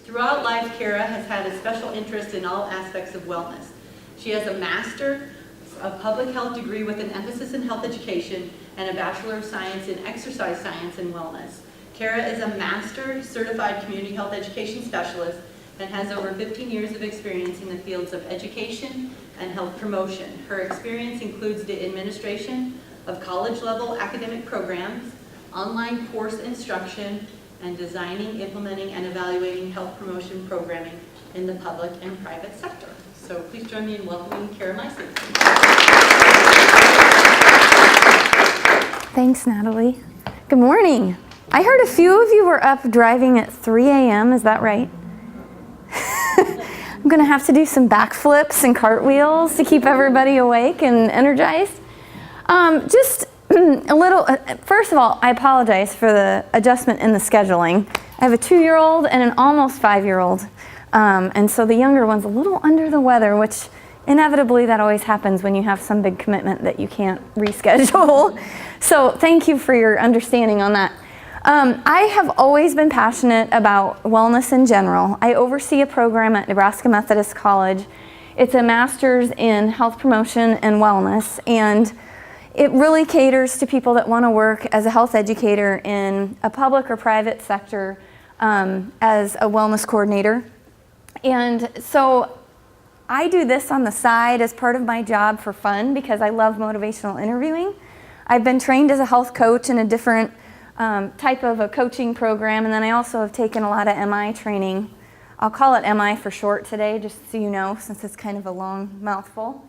Throughout life, Kara has had a special interest in all aspects of wellness. She has a Master of Public Health degree with an emphasis in health education and a Bachelor of Science in Exercise Science and Wellness. Kara is a Master Certified Community Health Education Specialist and has over 15 years of experience in the fields of education and health promotion. Her experience includes the administration of college-level academic programs, online course instruction, and designing, implementing, and evaluating health promotion programming in the public and private sector. So please join me in welcoming Kara Meissner. Thanks, Natalie. Good morning. I heard a few of you were up driving at 3 a.m. Is that right? I'm going to have to do some backflips and cartwheels to keep everybody awake and energized. Just a little, first of all, I apologize for the adjustment in the scheduling. I have a 2-year-old and an almost 5-year-old. And so the younger one's a little under the weather, which inevitably that always happens when you have some big commitment that you can't reschedule. So thank you for your understanding on that. I have always been passionate about wellness in general. I oversee a program at Nebraska Methodist College. It's a master's in health promotion and wellness, and it really caters to people that want to work as a health educator in a public or private sector as a wellness coordinator. And so I do this on the side as part of my job for fun because I love motivational interviewing. I've been trained as a health coach in a different type of a coaching program, and then I also have taken a lot of MI training. I'll call it MI for short today, just so you know, since it's kind of a long mouthful.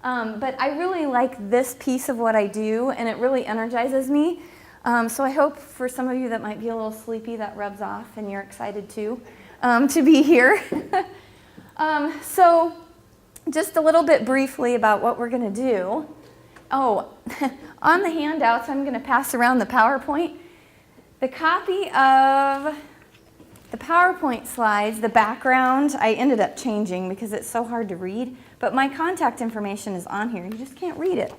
But I really like this piece of what I do, and it really energizes me. So I hope for some of you that might be a little sleepy, that rubs off, and you're excited too to be here. So just a little bit briefly about what we're going to do. Oh, on the handouts, I'm going to pass around the PowerPoint. The copy of the PowerPoint slides, the background, I ended up changing because it's so hard to read, but my contact information is on here. You just can't read it.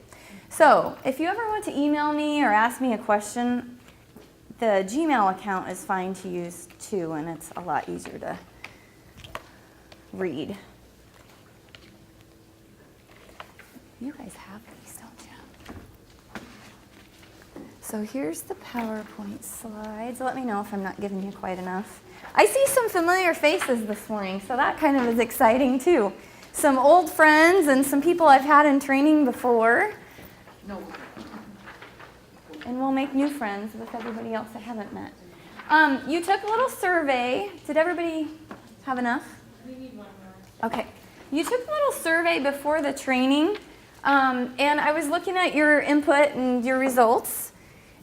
So if you ever want to email me or ask me a question, the Gmail account is fine to use too, and it's a lot easier to read. You guys have these, don't you? So here's the PowerPoint slides. Let me know if I'm not giving you quite enough. I see some familiar faces this morning, so that kind of is exciting too. Some old friends and some people I've had in training before. No. And we'll make new friends with everybody else I haven't met. You took a little survey. Did everybody have enough? We need one more. Okay. You took a little survey before the training, and I was looking at your input and your results.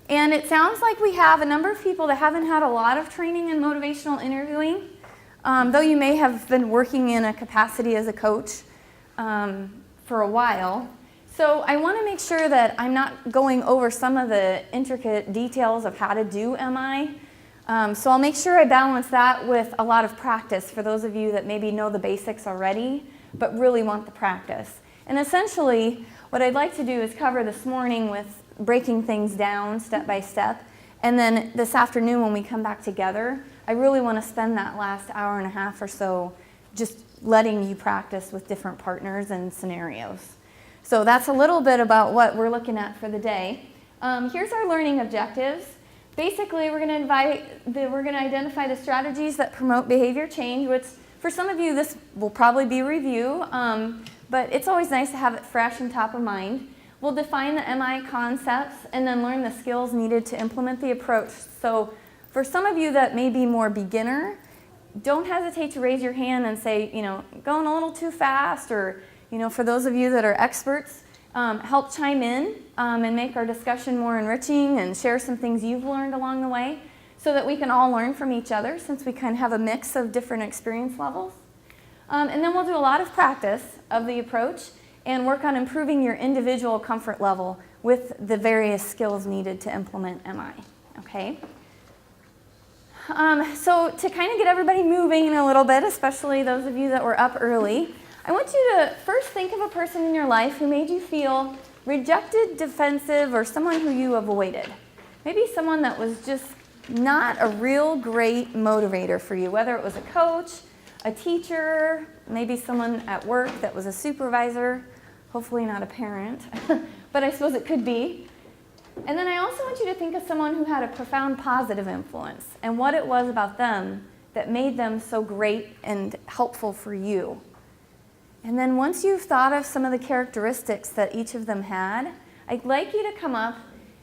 And it sounds like we have a number of people that haven't had a lot of training in motivational interviewing, though you may have been working in a capacity as a coach for a while. So I want to make sure that I'm not going over some of the intricate details of how to do MI. So I'll make sure I balance that with a lot of practice for those of you that maybe know the basics already, but really want the practice. And essentially, what I'd like to do is cover this morning with breaking things down step by step. And then this afternoon when we come back together, I really want to spend that last hour and a half or so just letting you practice with different partners and scenarios. So that's a little bit about what we're looking at for the day. Here's our learning objectives. Basically, we're going to identify the strategies that promote behavior change, which for some of you this will probably be a review, but it's always nice to have it fresh and top of mind. We'll define the MI concepts and then learn the skills needed to implement the approach. So for some of you that may be more beginner, don't hesitate to raise your hand and say, going a little too fast, or, for those of you that are experts, help chime in and make our discussion more enriching and share some things you've learned along the way so that we can all learn from each other since we kind of have a mix of different experience levels. And then we'll do a lot of practice of the approach and work on improving your individual comfort level with the various skills needed to implement MI, okay? So to kind of get everybody moving a little bit, especially those of you that were up early, I want you to first think of a person in your life who made you feel rejected, defensive, or someone who you avoided. Maybe someone that was just not a real great motivator for you, whether it was a coach, a teacher, maybe someone at work that was a supervisor, hopefully not a parent, but I suppose it could be. And then I also want you to think of someone who had a profound positive influence and what it was about them that made them so great and helpful for you. And then once you've thought of some of the characteristics that each of them had, I'd like you to come up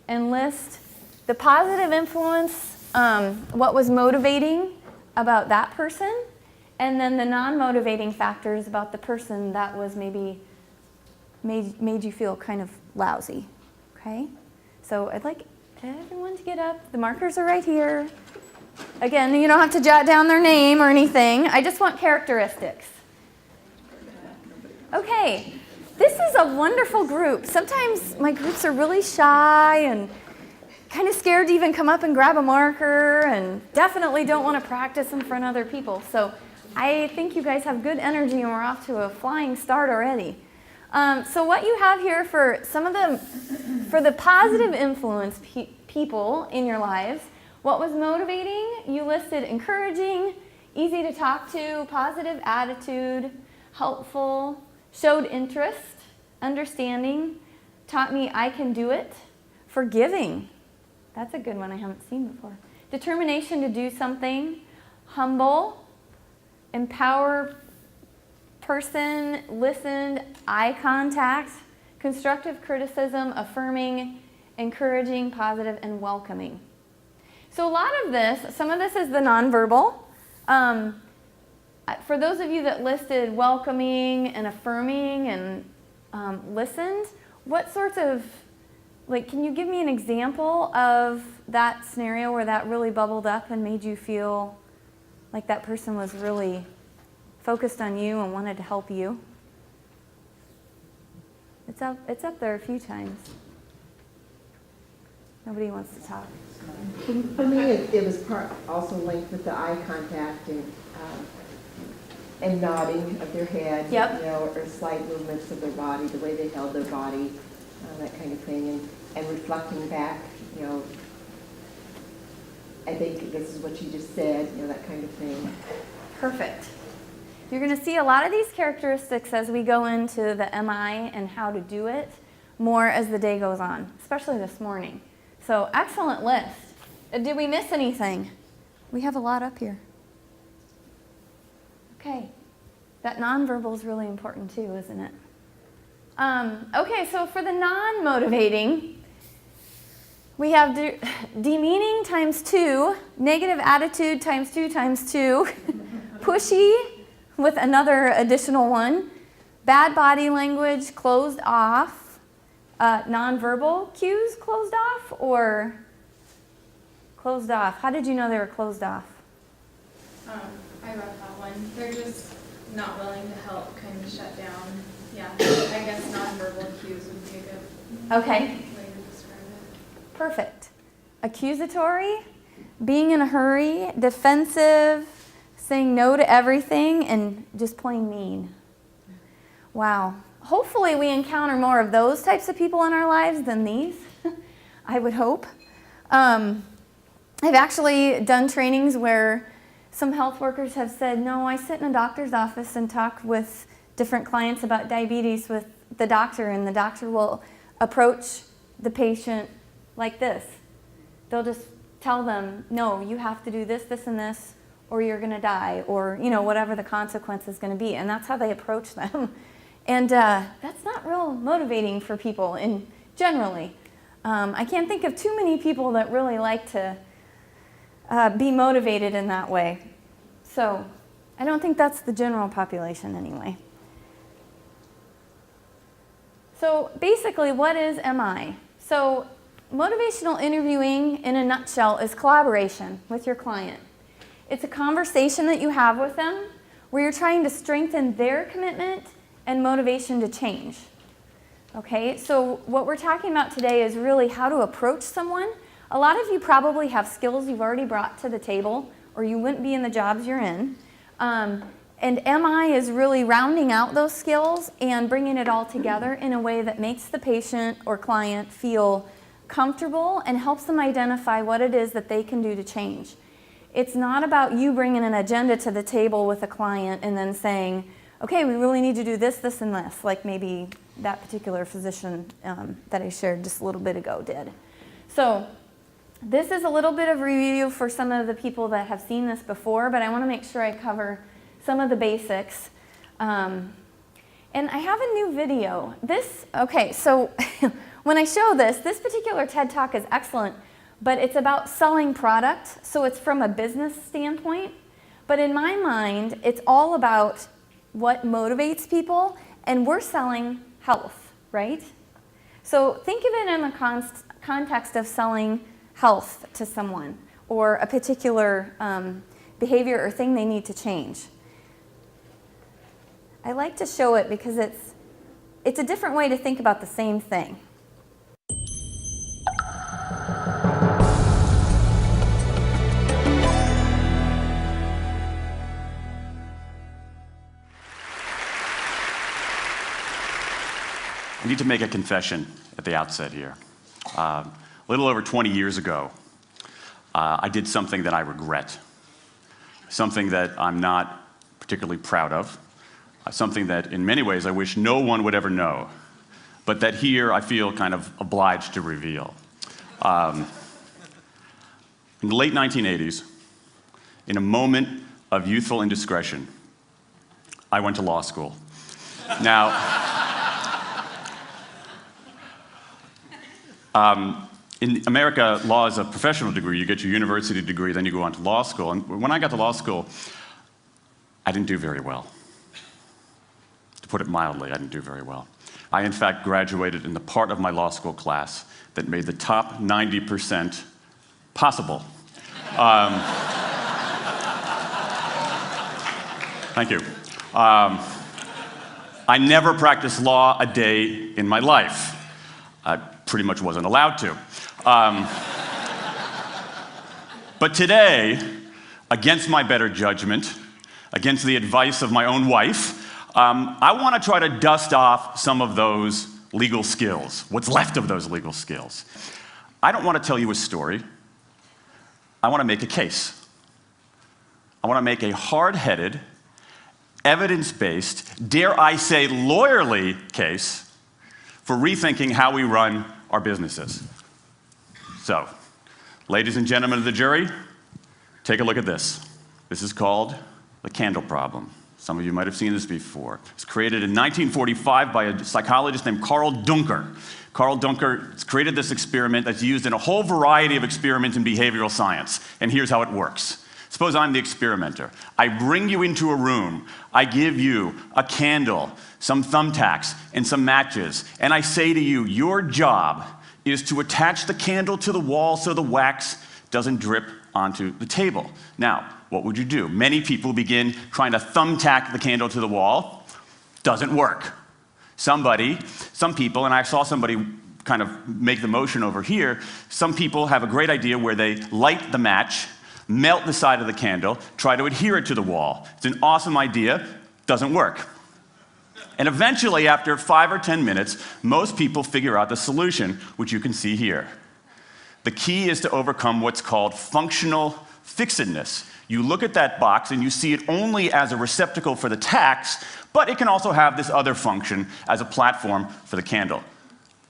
and list the positive influence, what was motivating about that person, and then the non-motivating factors about the person that was maybe made you feel kind of lousy, okay? So I'd like everyone to get up. The markers are right here. Again, you don't have to jot down their name or anything. I just want characteristics. Okay, this is a wonderful group. Sometimes my groups are really shy and kind of scared to even come up and grab a marker and definitely don't want to practice in front of other people. So I think you guys have good energy and we're off to a flying start already. So what you have here for some of the, for the positive influence people in your lives, what was motivating? You listed encouraging, easy to talk to, positive attitude, helpful, showed interest, understanding, taught me I can do it, forgiving. That's a good one I haven't seen before. Determination to do something, humble, empower person, listened, eye contact, constructive criticism, affirming, encouraging, positive, and welcoming. So a lot of this, some of this is the nonverbal. For those of you that listed welcoming and affirming and listened, what sorts of, like, can you give me an example of that scenario where that really bubbled up and made you feel like that person was really focused on you and wanted to help you? It's up there a few times. Nobody wants to talk. For me, it was also linked with the eye contact and nodding of their head, Yep. you know, or slight movements of their body, the way they held their body, that kind of thing, and reflecting back, you know, I think this is what you just said, you know, that kind of thing. Perfect. You're going to see a lot of these characteristics as we go into the MI and how to do it more as the day goes on, especially this morning. So excellent list. Did we miss anything? We have a lot up here. Okay. That nonverbal is really important too, isn't it? Okay, so for the non-motivating, we have demeaning times 2, negative attitude times 2 times 2, pushy with another additional one, bad body language, closed off, nonverbal cues closed off or closed off? How did you know they were closed off? I wrote that one. They're just not willing to help, kind of shut down. Yeah, I guess nonverbal cues would be a good Okay. way to describe it. Perfect. Accusatory, being in a hurry, defensive, saying no to everything, and just plain mean. Wow. Hopefully we encounter more of those types of people in our lives than these, I would hope. I've actually done trainings where some health workers have said, no, I sit in a doctor's office and talk with different clients about diabetes with the doctor, and the doctor will approach the patient like this. They'll just tell them, no, you have to do this, this, and this, or you're going to die, or, you know, whatever the consequence is going to be. And that's how they approach them. And that's not real motivating for people generally. I can't think of too many people that really like to be motivated in that way. So I don't think that's the general population anyway. So basically, what is MI? So motivational interviewing, in a nutshell, is collaboration with your client. It's a conversation that you have with them where you're trying to strengthen their commitment and motivation to change. Okay, so what we're talking about today is really how to approach someone. A lot of you probably have skills you've already brought to the table, or you wouldn't be in the jobs you're in. And MI is really rounding out those skills and bringing it all together in a way that makes the patient or client feel comfortable and helps them identify what it is that they can do to change. It's not about you bringing an agenda to the table with a client and then saying, okay, we really need to do this, this, and this, like maybe that particular physician that I shared just a little bit ago did. So this is a little bit of review for some of the people that have seen this before, but I want to make sure I cover some of the basics. And I have a new video. Okay, so when I show this particular TED Talk is excellent, but it's about selling product, so it's from a business standpoint. But in my mind, it's all about what motivates people, and we're selling health, right? So think of it in the context of selling health to someone, or a particular behavior or thing they need to change. I like to show it because it's a different way to think about the same thing. I need to make a confession at the outset here. A little over 20 years ago, I did something that I regret, something that I'm not particularly proud of, something that in many ways I wish no one would ever know, but that here I feel kind of obliged to reveal. In the late 1980s, in a moment of youthful indiscretion, I went to law school. Now, in America, law is a professional degree. You get your university degree, then you go on to law school. And when I got to law school, I didn't do very well. To put it mildly, I didn't do very well. I, in fact, graduated in the part of my law school class that made the top 90% possible. Thank you. I never practiced law a day in my life. I pretty much wasn't allowed to. But today, against my better judgment, against the advice of my own wife, I want to try to dust off some of those legal skills, what's left of those legal skills. I don't want to tell you a story. I want to make a case. I want to make a hard-headed, evidence-based, dare I say lawyerly case for rethinking how we run our businesses. So, ladies and gentlemen of the jury, take a look at this. This is called the candle problem. Some of you might have seen this before. It was created in 1945 by a psychologist named Carl Duncker. Carl Duncker created this experiment that's used in a whole variety of experiments in behavioral science. And here's how it works. Suppose I'm the experimenter. I bring you into a room. I give you a candle, some thumbtacks, and some matches. And I say to you, your job is to attach the candle to the wall so the wax doesn't drip onto the table. Now, what would you do? Many people begin trying to thumbtack the candle to the wall. Doesn't work. Some people, and I saw somebody kind of make the motion over here, some people have a great idea where they light the match, melt the side of the candle, try to adhere it to the wall. It's an awesome idea, doesn't work. And eventually, after 5 or 10 minutes, most people figure out the solution, which you can see here. The key is to overcome what's called functional fixedness. You look at that box and you see it only as a receptacle for the tacks, but it can also have this other function as a platform for the candle.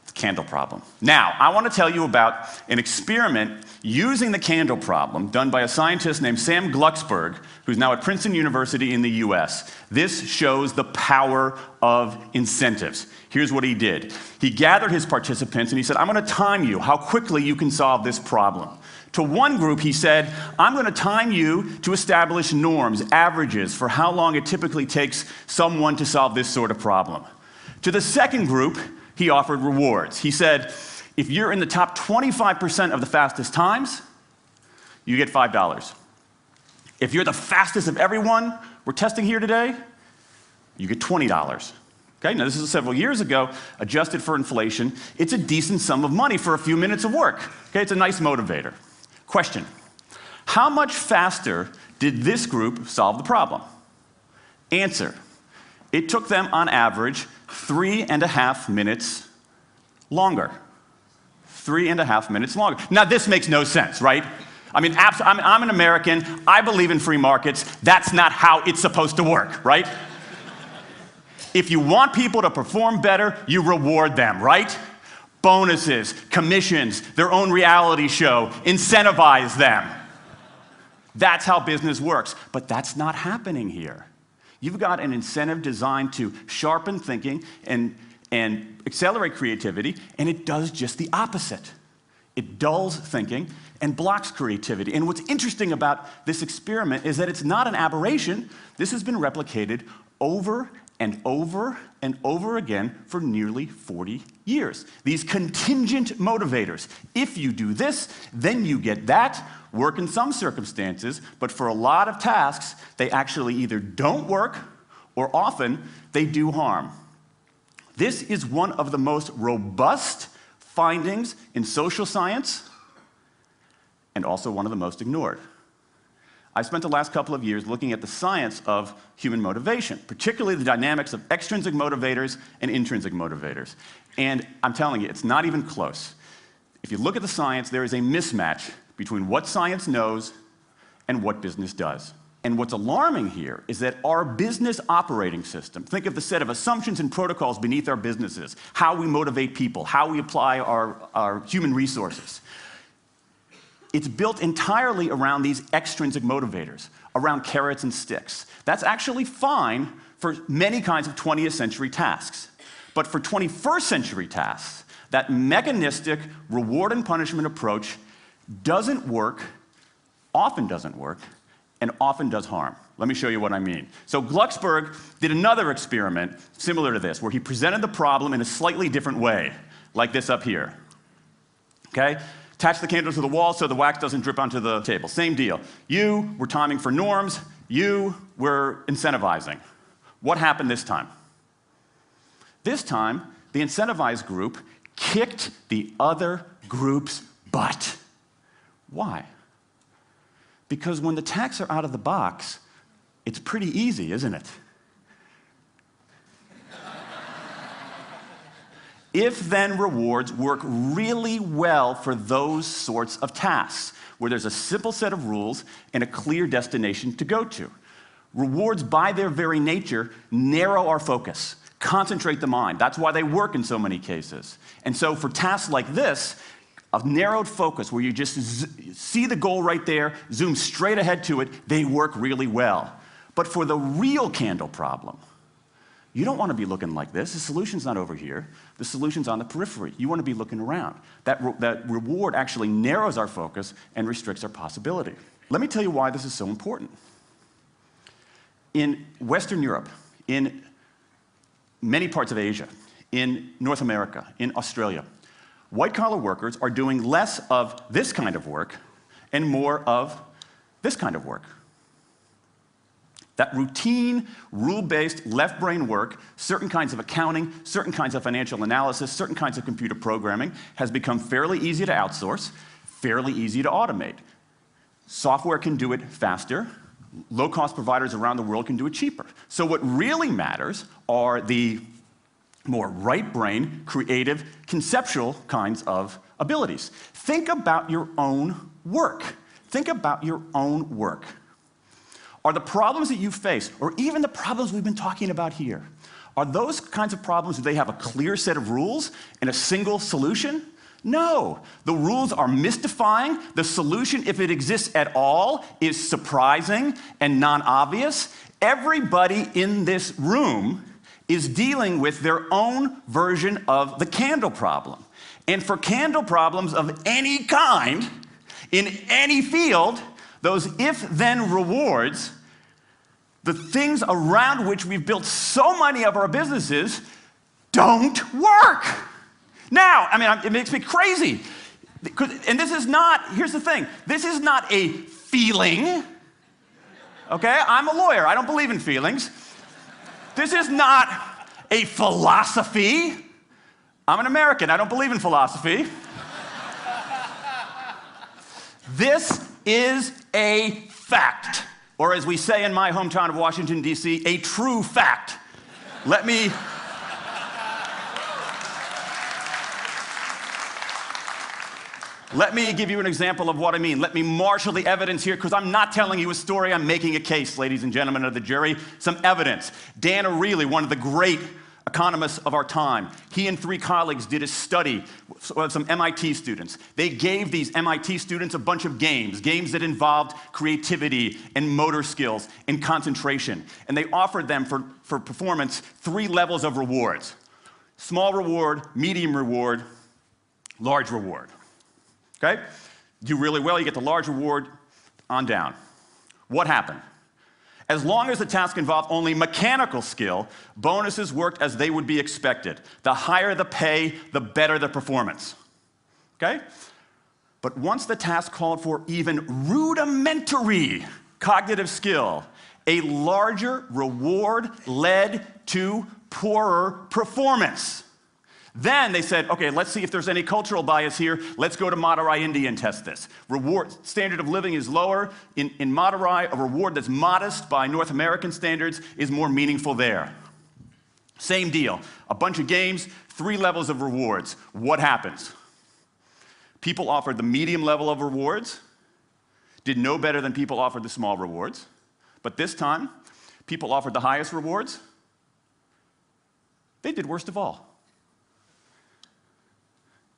The candle problem. Now, I want to tell you about an experiment using the candle problem done by a scientist named Sam Glucksberg, who's now at Princeton University in the US. This shows the power of incentives. Here's what he did. He gathered his participants and he said, I'm going to time you how quickly you can solve this problem. To one group, he said, I'm going to time you to establish norms, averages, for how long it typically takes someone to solve this sort of problem. To the second group, he offered rewards. He said, if you're in the top 25% of the fastest times, you get $5. If you're the fastest of everyone we're testing here today, you get $20. Okay, now this is several years ago, adjusted for inflation. It's a decent sum of money for a few minutes of work. Okay, it's a nice motivator. Question, how much faster did this group solve the problem? Answer, it took them on average 3.5 minutes longer. 3.5 minutes longer. Now, this makes no sense, right? I mean, I'm an American. I believe in free markets. That's not how it's supposed to work, right? If you want people to perform better, you reward them, right? Bonuses, commissions, their own reality show, incentivize them. That's how business works. But that's not happening here. You've got an incentive designed to sharpen thinking and accelerate creativity, and it does just the opposite. It dulls thinking and blocks creativity. And what's interesting about this experiment is that it's not an aberration. This has been replicated over and over and over again for nearly 40 years. These contingent motivators. If you do this, then you get that, work in some circumstances, but for a lot of tasks, they actually either don't work or often they do harm. This is one of the most robust findings in social science and also one of the most ignored. I spent the last couple of years looking at the science of human motivation, particularly the dynamics of extrinsic motivators and intrinsic motivators. And I'm telling you, it's not even close. If you look at the science, there is a mismatch between what science knows and what business does. And what's alarming here is that our business operating system, think of the set of assumptions and protocols beneath our businesses, how we motivate people, how we apply our human resources. It's built entirely around these extrinsic motivators, around carrots and sticks. That's actually fine for many kinds of 20th century tasks. But for 21st century tasks, that mechanistic reward and punishment approach doesn't work, often doesn't work, and often does harm. Let me show you what I mean. So Glucksberg did another experiment similar to this, where he presented the problem in a slightly different way, like this up here. Okay? Attach the candle to the wall so the wax doesn't drip onto the table. Same deal. You were timing for norms. You were incentivizing. What happened this time? This time, the incentivized group kicked the other group's butt. Why? Because when the tacks are out of the box, it's pretty easy, isn't it? If-then rewards work really well for those sorts of tasks, where there's a simple set of rules and a clear destination to go to. Rewards, by their very nature, narrow our focus, concentrate the mind. That's why they work in so many cases. And so for tasks like this, a narrowed focus where you just see the goal right there, zoom straight ahead to it, they work really well. But for the real candle problem, you don't want to be looking like this. The solution's not over here. The solution's on the periphery. You want to be looking around. That reward actually narrows our focus and restricts our possibility. Let me tell you why this is so important. In Western Europe, in many parts of Asia, in North America, in Australia, white-collar workers are doing less of this kind of work and more of this kind of work. That routine, rule-based, left-brain work, certain kinds of accounting, certain kinds of financial analysis, certain kinds of computer programming has become fairly easy to outsource, fairly easy to automate. Software can do it faster. Low-cost providers around the world can do it cheaper. So what really matters are the more right-brain, creative, conceptual kinds of abilities. Think about your own work. Think about your own work. Are the problems that you face, or even the problems we've been talking about here, are those kinds of problems, do they have a clear set of rules and a single solution? No. The rules are mystifying. The solution, if it exists at all, is surprising and non-obvious. Everybody in this room is dealing with their own version of the candle problem. And for candle problems of any kind, in any field, those if-then rewards, the things around which we've built so many of our businesses, don't work. Now, I mean, it makes me crazy. And this is not, here's the thing, this is not a feeling. Okay, I'm a lawyer, I don't believe in feelings. This is not a philosophy. I'm an American, I don't believe in philosophy. This is a fact, or as we say in my hometown of Washington, D.C., a true fact. Let me Let me give you an example of what I mean. Let me marshal the evidence here, because I'm not telling you a story, I'm making a case, ladies and gentlemen of the jury. Some evidence. Dan Ariely, one of the great economists of our time, he and 3 colleagues did a study of some MIT students. They gave these MIT students a bunch of games that involved creativity and motor skills and concentration. And they offered them for performance 3 levels of rewards. Small reward, medium reward, large reward. Okay? Do really well, you get the large reward, on down. What happened? As long as the task involved only mechanical skill, bonuses worked as they would be expected. The higher the pay, the better the performance. Okay? But once the task called for even rudimentary cognitive skill, a larger reward led to poorer performance. Then they said, okay, let's see if there's any cultural bias here. Let's go to Madurai, India and test this. Reward standard of living is lower. In Madurai, a reward that's modest by North American standards is more meaningful there. Same deal. A bunch of games, 3 levels of rewards. What happens? People offered the medium level of rewards, did no better than people offered the small rewards. But this time, people offered the highest rewards. They did worst of all.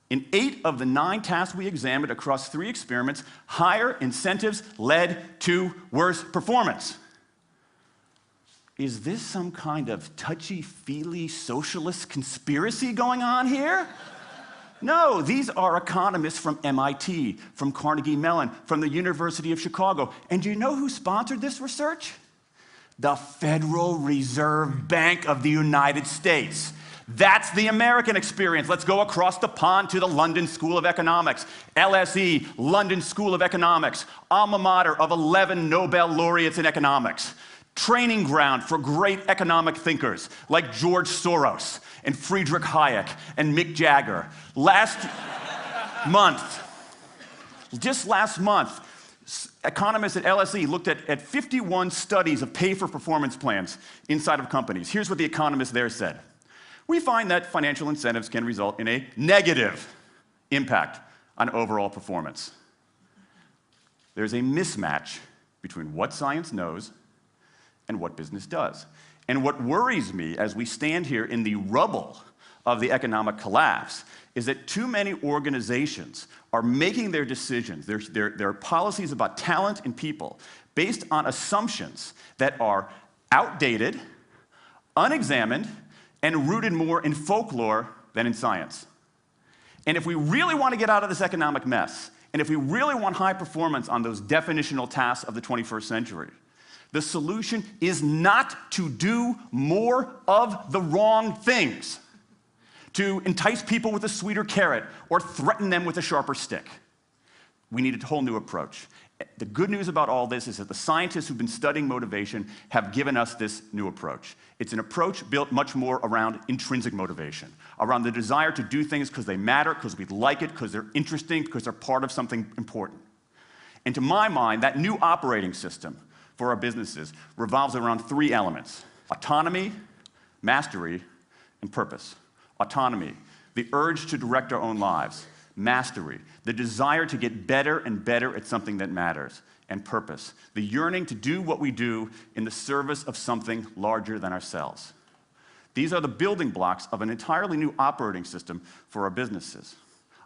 In 8 of the 9 tasks we examined across 3 experiments, higher incentives led to worse performance. Is this some kind of touchy-feely socialist conspiracy going on here? No, these are economists from MIT, from Carnegie Mellon, from the University of Chicago. And do you know who sponsored this research? The Federal Reserve Bank of the United States. That's the American experience. Let's go across the pond to the London School of Economics. LSE, London School of Economics, alma mater of 11 Nobel laureates in economics. Training ground for great economic thinkers like George Soros and Friedrich Hayek and Mick Jagger. Just last month, economists at LSE looked at 51 studies of pay-for-performance plans inside of companies. Here's what the economists there said. We find that financial incentives can result in a negative impact on overall performance. There's a mismatch between what science knows and what business does. And what worries me as we stand here in the rubble of the economic collapse is that too many organizations are making their decisions, their policies about talent and people, based on assumptions that are outdated, unexamined, and rooted more in folklore than in science. And if we really want to get out of this economic mess, and if we really want high performance on those definitional tasks of the 21st century, the solution is not to do more of the wrong things, to entice people with a sweeter carrot or threaten them with a sharper stick. We need a whole new approach. The good news about all this is that the scientists who've been studying motivation have given us this new approach. It's an approach built much more around intrinsic motivation, around the desire to do things because they matter, because we like it, because they're interesting, because they're part of something important. And to my mind, that new operating system for our businesses revolves around 3 elements: autonomy, mastery, and purpose. Autonomy, the urge to direct our own lives. Mastery, the desire to get better and better at something that matters. And purpose, the yearning to do what we do in the service of something larger than ourselves. These are the building blocks of an entirely new operating system for our businesses.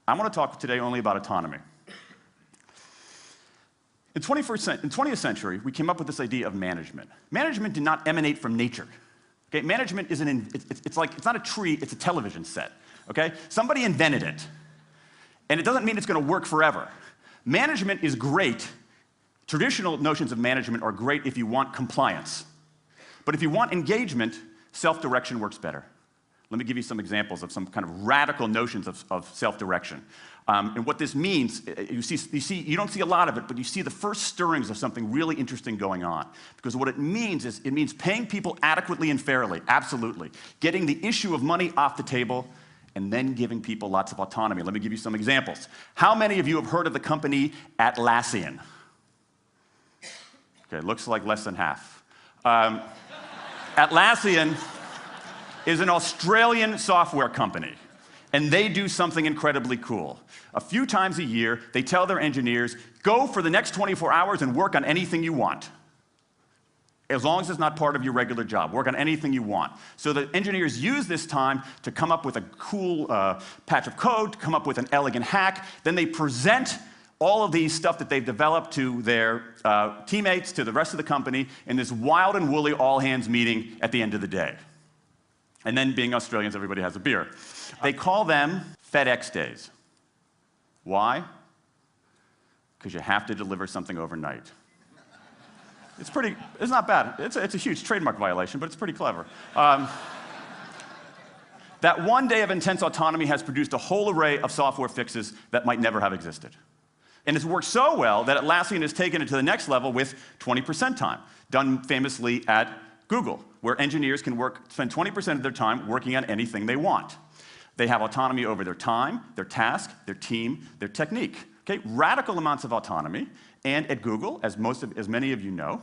I want to talk today only about autonomy. In the 20th century, we came up with this idea of management. Management did not emanate from nature. Okay? Management is it's not a tree, it's a television set. Okay? Somebody invented it. And it doesn't mean it's going to work forever. Management is great. Traditional notions of management are great if you want compliance. But if you want engagement, self-direction works better. Let me give you some examples of some kind of radical notions of self-direction. And what this means, you don't see a lot of it, but you see the first stirrings of something really interesting going on. Because what it means is, it means paying people adequately and fairly, absolutely. Getting the issue of money off the table, and then giving people lots of autonomy. Let me give you some examples. How many of you have heard of the company Atlassian? Okay, looks like less than half. Atlassian is an Australian software company. And they do something incredibly cool. A few times a year, they tell their engineers, go for the next 24 hours and work on anything you want. As long as it's not part of your regular job, work on anything you want. So the engineers use this time to come up with a cool patch of code, to come up with an elegant hack. Then they present all of these stuff that they've developed to their teammates, to the rest of the company, in this wild and woolly all-hands meeting at the end of the day. And then, being Australians, everybody has a beer. They call them FedEx days. Why? Because you have to deliver something overnight. It's not bad. It's a huge trademark violation, but it's pretty clever. That one day of intense autonomy has produced a whole array of software fixes that might never have existed. And it's worked so well that Atlassian has taken it to the next level with 20% time, done famously at Google, where engineers can spend 20% of their time working on anything they want. They have autonomy over their time, their task, their team, their technique. Okay? Radical amounts of autonomy. And at Google, as many of you know,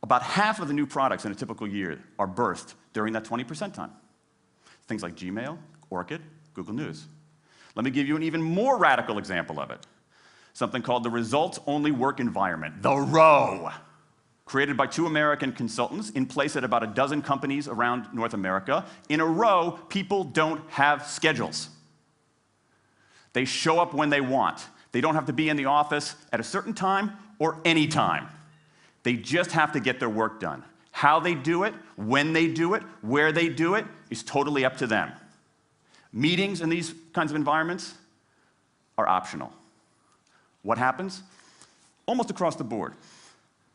about half of the new products in a typical year are birthed during that 20% time. Things like Gmail, Orchid, Google News. Let me give you an even more radical example of it. Something called the results-only work environment, the ROW. Created by 2 American consultants in place at about a dozen companies around North America. In a row, people don't have schedules. They show up when they want. They don't have to be in the office at a certain time or any time. They just have to get their work done. How they do it, when they do it, where they do it, is totally up to them. Meetings in these kinds of environments are optional. What happens? Almost across the board.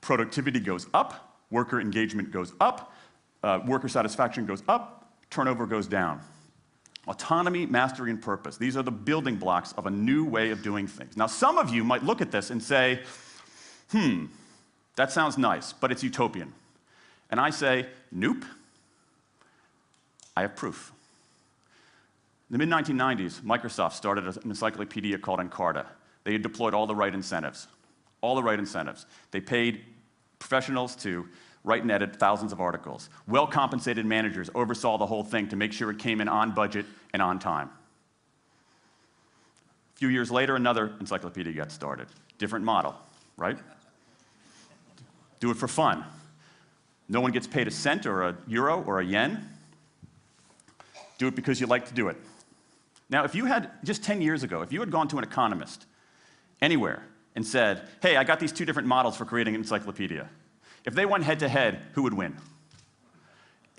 Productivity goes up, worker engagement goes up, worker satisfaction goes up, turnover goes down. Autonomy, mastery, and purpose. These are the building blocks of a new way of doing things. Now, some of you might look at this and say, that sounds nice, but it's utopian. And I say, nope. I have proof. In the mid-1990s, Microsoft started an encyclopedia called Encarta. They had deployed all the right incentives. All the right incentives. They paid professionals to write and edit thousands of articles. Well-compensated managers oversaw the whole thing to make sure it came in on budget and on time. A few years later, another encyclopedia got started. Different model, right? Do it for fun. No one gets paid a cent or a euro or a yen. Do it because you like to do it. Now, if you had, just 10 years ago, if you had gone to an economist anywhere and said, hey, I got these 2 different models for creating an encyclopedia. If they went head-to-head, who would win?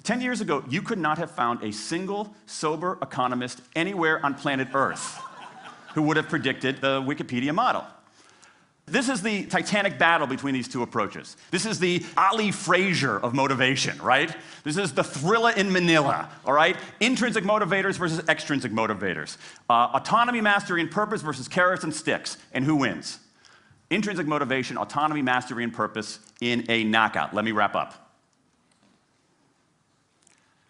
10 years ago, you could not have found a single sober economist anywhere on planet Earth who would have predicted the Wikipedia model. This is the titanic battle between these 2 approaches. This is the Ali Frazier of motivation, right? This is the thriller in Manila, all right? Intrinsic motivators versus extrinsic motivators. Autonomy, mastery, and purpose versus carrots and sticks. And who wins? Intrinsic motivation, autonomy, mastery, and purpose in a knockout. Let me wrap up.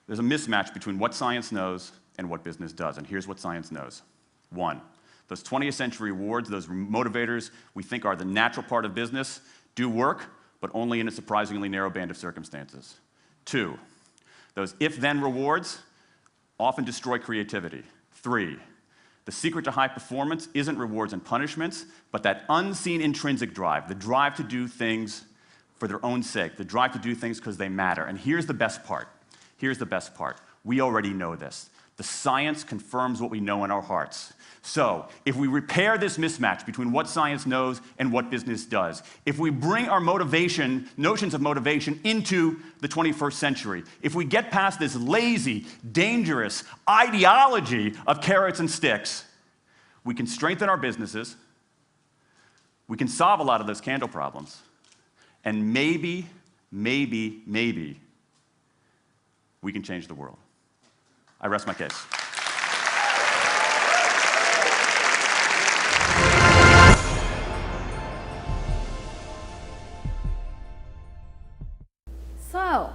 There's a mismatch between what science knows and what business does, and here's what science knows. 1, those 20th century rewards, those motivators we think are the natural part of business, do work, but only in a surprisingly narrow band of circumstances. 2, those if-then rewards often destroy creativity. 3, the secret to high performance isn't rewards and punishments, but that unseen intrinsic drive, the drive to do things for their own sake, the drive to do things because they matter. And here's the best part. Here's the best part. We already know this. The science confirms what we know in our hearts. So, if we repair this mismatch between what science knows and what business does, if we bring our motivation, notions of motivation, into the 21st century, if we get past this lazy, dangerous ideology of carrots and sticks, we can strengthen our businesses, we can solve a lot of those candle problems, and maybe, we can change the world. I rest my case. So,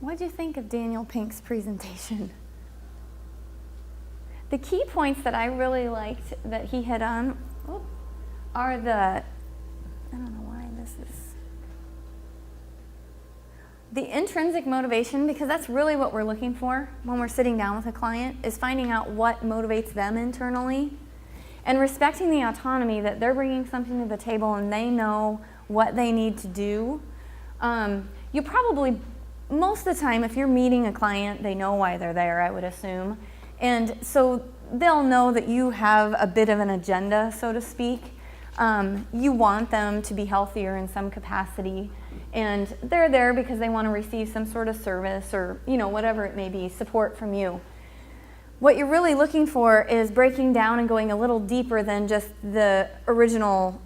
what do you think of Daniel Pink's presentation? The key points that I really liked that he hit on are The intrinsic motivation, because that's really what we're looking for when we're sitting down with a client, is finding out what motivates them internally and respecting the autonomy that they're bringing something to the table and they know what they need to do. You probably, most of the time, if you're meeting a client, they know why they're there, I would assume. And so they'll know that you have a bit of an agenda, so to speak. You want them to be healthier in some capacity, and they're there because they want to receive some sort of service or, you know, whatever it may be, support from you. What you're really looking for is breaking down and going a little deeper than just the original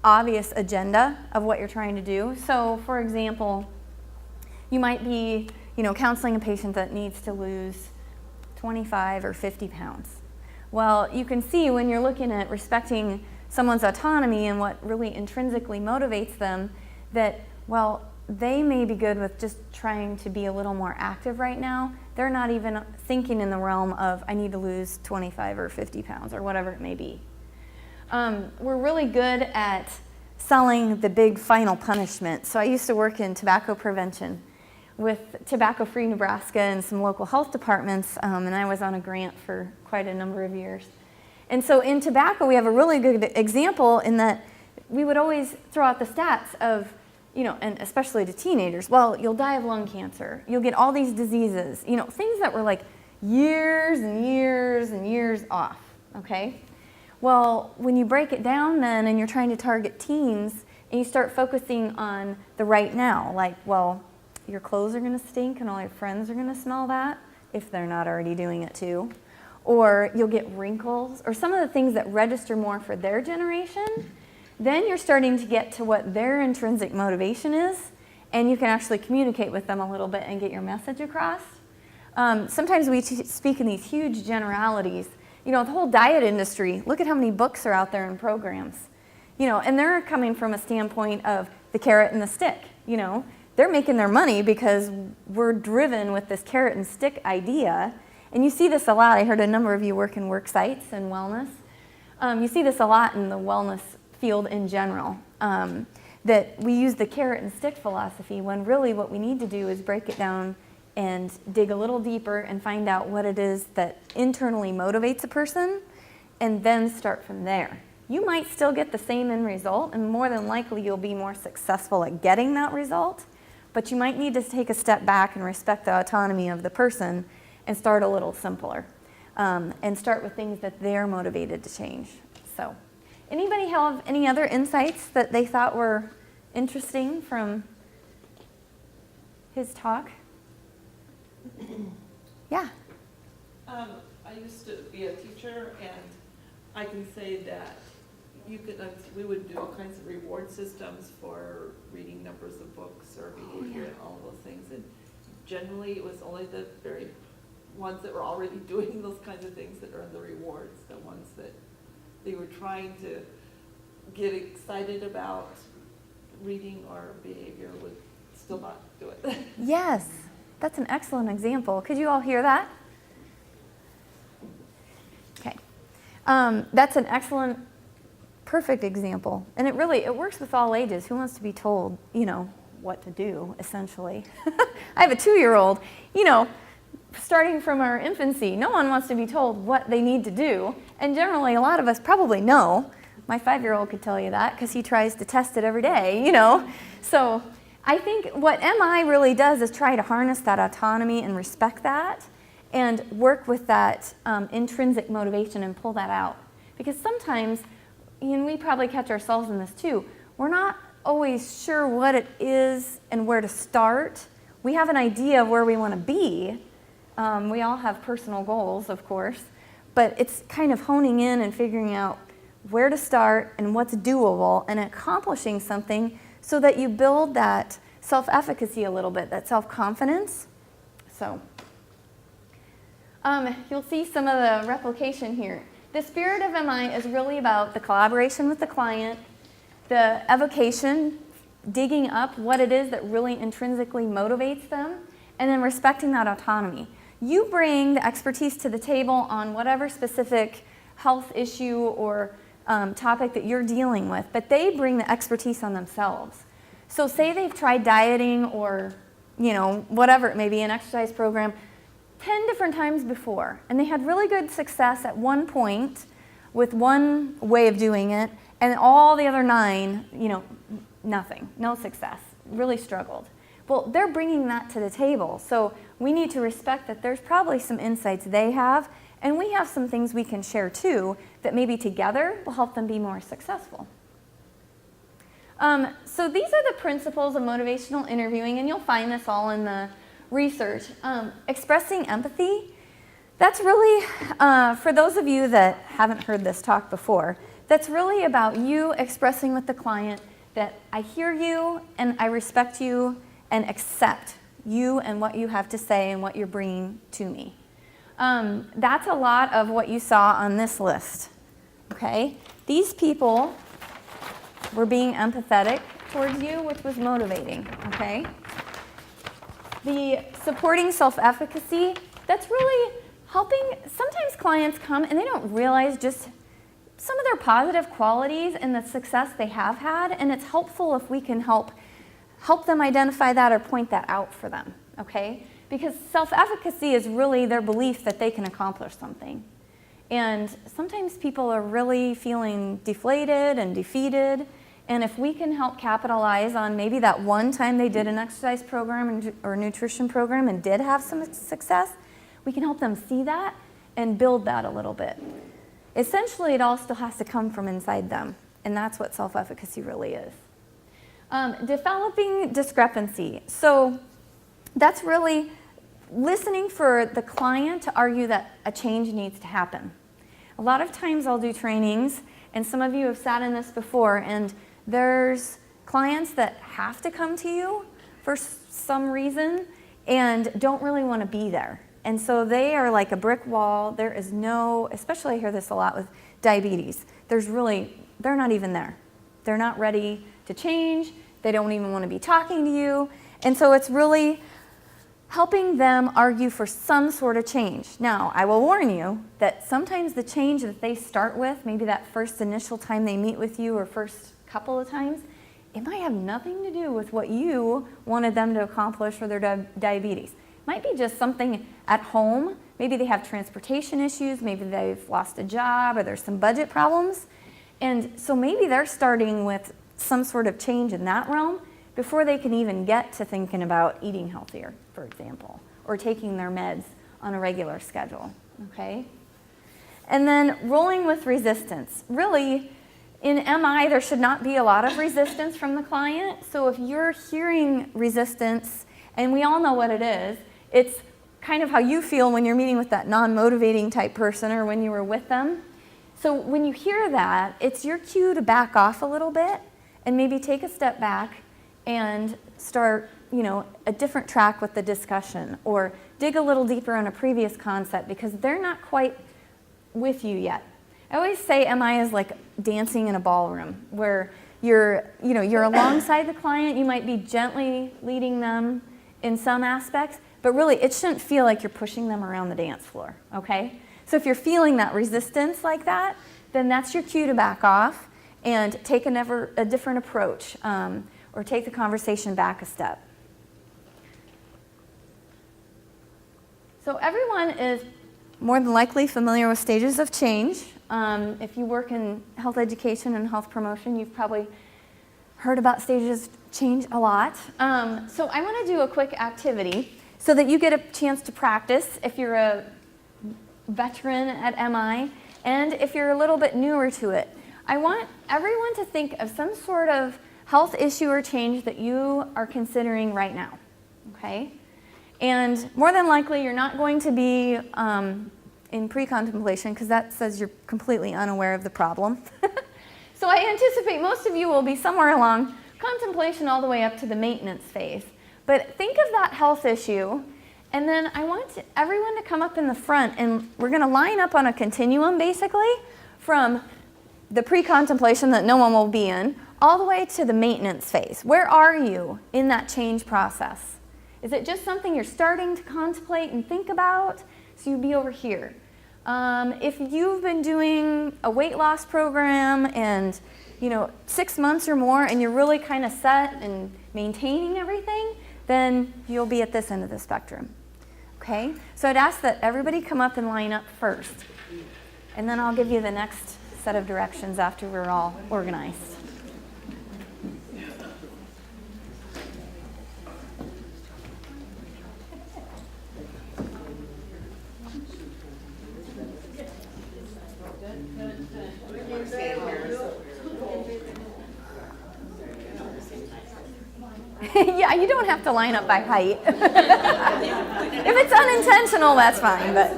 obvious agenda of what you're trying to do. So, for example, you might be, you know, counseling a patient that needs to lose 25 or 50 pounds. Well, you can see when you're looking at respecting someone's autonomy and what really intrinsically motivates them that, well, they may be good with just trying to be a little more active right now. They're not even thinking in the realm of, I need to lose 25 or 50 pounds or whatever it may be. We're really good at selling the big final punishment. So I used to work in tobacco prevention with Tobacco-Free Nebraska and some local health departments, and I was on a grant for quite a number of years. And so in tobacco, we have a really good example in that we would always throw out the stats of, you know, and especially to teenagers, well, you'll die of lung cancer, you'll get all these diseases, you know, things that were like years and years and years off, okay? Well, when you break it down then and you're trying to target teens and you start focusing on the right now, like, well, your clothes are going to stink and all your friends are going to smell that if they're not already doing it too. Or you'll get wrinkles, or some of the things that register more for their generation, then you're starting to get to what their intrinsic motivation is, and you can actually communicate with them a little bit and get your message across. Sometimes we speak in these huge generalities. You know, the whole diet industry, look at how many books are out there and programs. You know, and they're coming from a standpoint of the carrot and the stick, you know. They're making their money because we're driven with this carrot and stick idea. And you see this a lot. I heard a number of you work in work sites and wellness. You see this a lot in the wellness field in general, that we use the carrot and stick philosophy when really what we need to do is break it down and dig a little deeper and find out what it is that internally motivates a person and then start from there. You might still get the same end result, and more than likely you'll be more successful at getting that result, but you might need to take a step back and respect the autonomy of the person and start a little simpler, and start with things that they're motivated to change. So, anybody have any other insights that they thought were interesting from his talk? Yeah. I used to be a teacher, and I can say that you could, we would do all kinds of reward systems for reading numbers of books or behavior and all those things. And generally, it was only the very ones that were already doing those kinds of things that earned the rewards. The ones that they were trying to get excited about reading or behavior would still not do it. Yes, that's an excellent example. Could you all hear that? Okay. That's an excellent, perfect example. And it works with all ages. Who wants to be told, you know, what to do, essentially? I have a 2-year-old, you know, starting from our infancy, no one wants to be told what they need to do. And generally, a lot of us probably know. My 5-year-old could tell you that because he tries to test it every day, you know. So I think what MI really does is try to harness that autonomy and respect that and work with that intrinsic motivation and pull that out. Because sometimes, and we probably catch ourselves in this too, we're not always sure what it is and where to start. We have an idea of where we want to be. We all have personal goals, of course, but it's kind of honing in and figuring out where to start and what's doable and accomplishing something so that you build that self-efficacy a little bit, that self-confidence. So you'll see some of the replication here. The spirit of MI is really about the collaboration with the client, the evocation, digging up what it is that really intrinsically motivates them, and then respecting that autonomy. You bring the expertise to the table on whatever specific health issue or topic that you're dealing with, but they bring the expertise on themselves. So say they've tried dieting or whatever it may be, an exercise program, 10 different times before. And they had really good success at one point with one way of doing it, and all the other 9, nothing, no success, really struggled. Well, they're bringing that to the table, so we need to respect that there's probably some insights they have, and we have some things we can share too that maybe together will help them be more successful. So these are the principles of motivational interviewing, and you'll find this all in the research. Expressing empathy, that's really, for those of you that haven't heard this talk before, that's really about you expressing with the client that I hear you and I respect you and accept you and what you have to say and what you're bringing to me. That's a lot of what you saw on this list, okay? These people were being empathetic towards you, which was motivating, okay? The supporting self-efficacy, that's really helping. Sometimes clients come and they don't realize just some of their positive qualities and the success they have had, and it's helpful if we can help them identify that or point that out for them, okay? Because self-efficacy is really their belief that they can accomplish something. And sometimes people are really feeling deflated and defeated, and if we can help capitalize on maybe that one time they did an exercise program or nutrition program and did have some success, we can help them see that and build that a little bit. Essentially, it all still has to come from inside them, and that's what self-efficacy really is. Developing discrepancy. So that's really listening for the client to argue that a change needs to happen. A lot of times I'll do trainings, and some of you have sat in this before, and there's clients that have to come to you for some reason and don't really want to be there. And so they are like a brick wall. There is no, especially I hear this a lot with diabetes, they're not even there. They're not ready to change. They don't even want to be talking to you. And so it's really helping them argue for some sort of change. Now, I will warn you that sometimes the change that they start with, maybe that first initial time they meet with you or first couple of times, it might have nothing to do with what you wanted them to accomplish for their diabetes. It might be just something at home. Maybe they have transportation issues, maybe they've lost a job, or there's some budget problems. And so maybe they're starting with some sort of change in that realm before they can even get to thinking about eating healthier, for example, or taking their meds on a regular schedule, okay? And then rolling with resistance. Really, in MI, there should not be a lot of resistance from the client. So if you're hearing resistance, and we all know what it is, it's kind of how you feel when you're meeting with that non-motivating type person or when you were with them. So when you hear that, it's your cue to back off a little bit and maybe take a step back and start, a different track with the discussion, or dig a little deeper on a previous concept because they're not quite with you yet. I always say MI is like dancing in a ballroom where you're alongside the client. You might be gently leading them in some aspects, but really it shouldn't feel like you're pushing them around the dance floor, okay? So if you're feeling that resistance like that, then that's your cue to back off and take a different approach, or take the conversation back a step. So everyone is more than likely familiar with stages of change. If you work in health education and health promotion, you've probably heard about stages of change a lot. So I want to do a quick activity so that you get a chance to practice if you're a veteran at MI, and if you're a little bit newer to it. I want everyone to think of some sort of health issue or change that you are considering right now, okay? And more than likely, you're not going to be in pre-contemplation because that says you're completely unaware of the problem. So I anticipate most of you will be somewhere along contemplation all the way up to the maintenance phase. But think of that health issue, and then I want everyone to come up in the front, and we're going to line up on a continuum basically from the pre-contemplation that no one will be in all the way to the maintenance phase. Where are you in that change process? Is it just something you're starting to contemplate and think about? So you'd be over here. If you've been doing a weight loss program and 6 months or more and you're really kind of set and maintaining everything, then you'll be at this end of the spectrum. Okay? So I'd ask that everybody come up and line up first. And then I'll give you the next set of directions after we're all organized. Yeah, you don't have to line up by height. If it's unintentional, that's fine, but.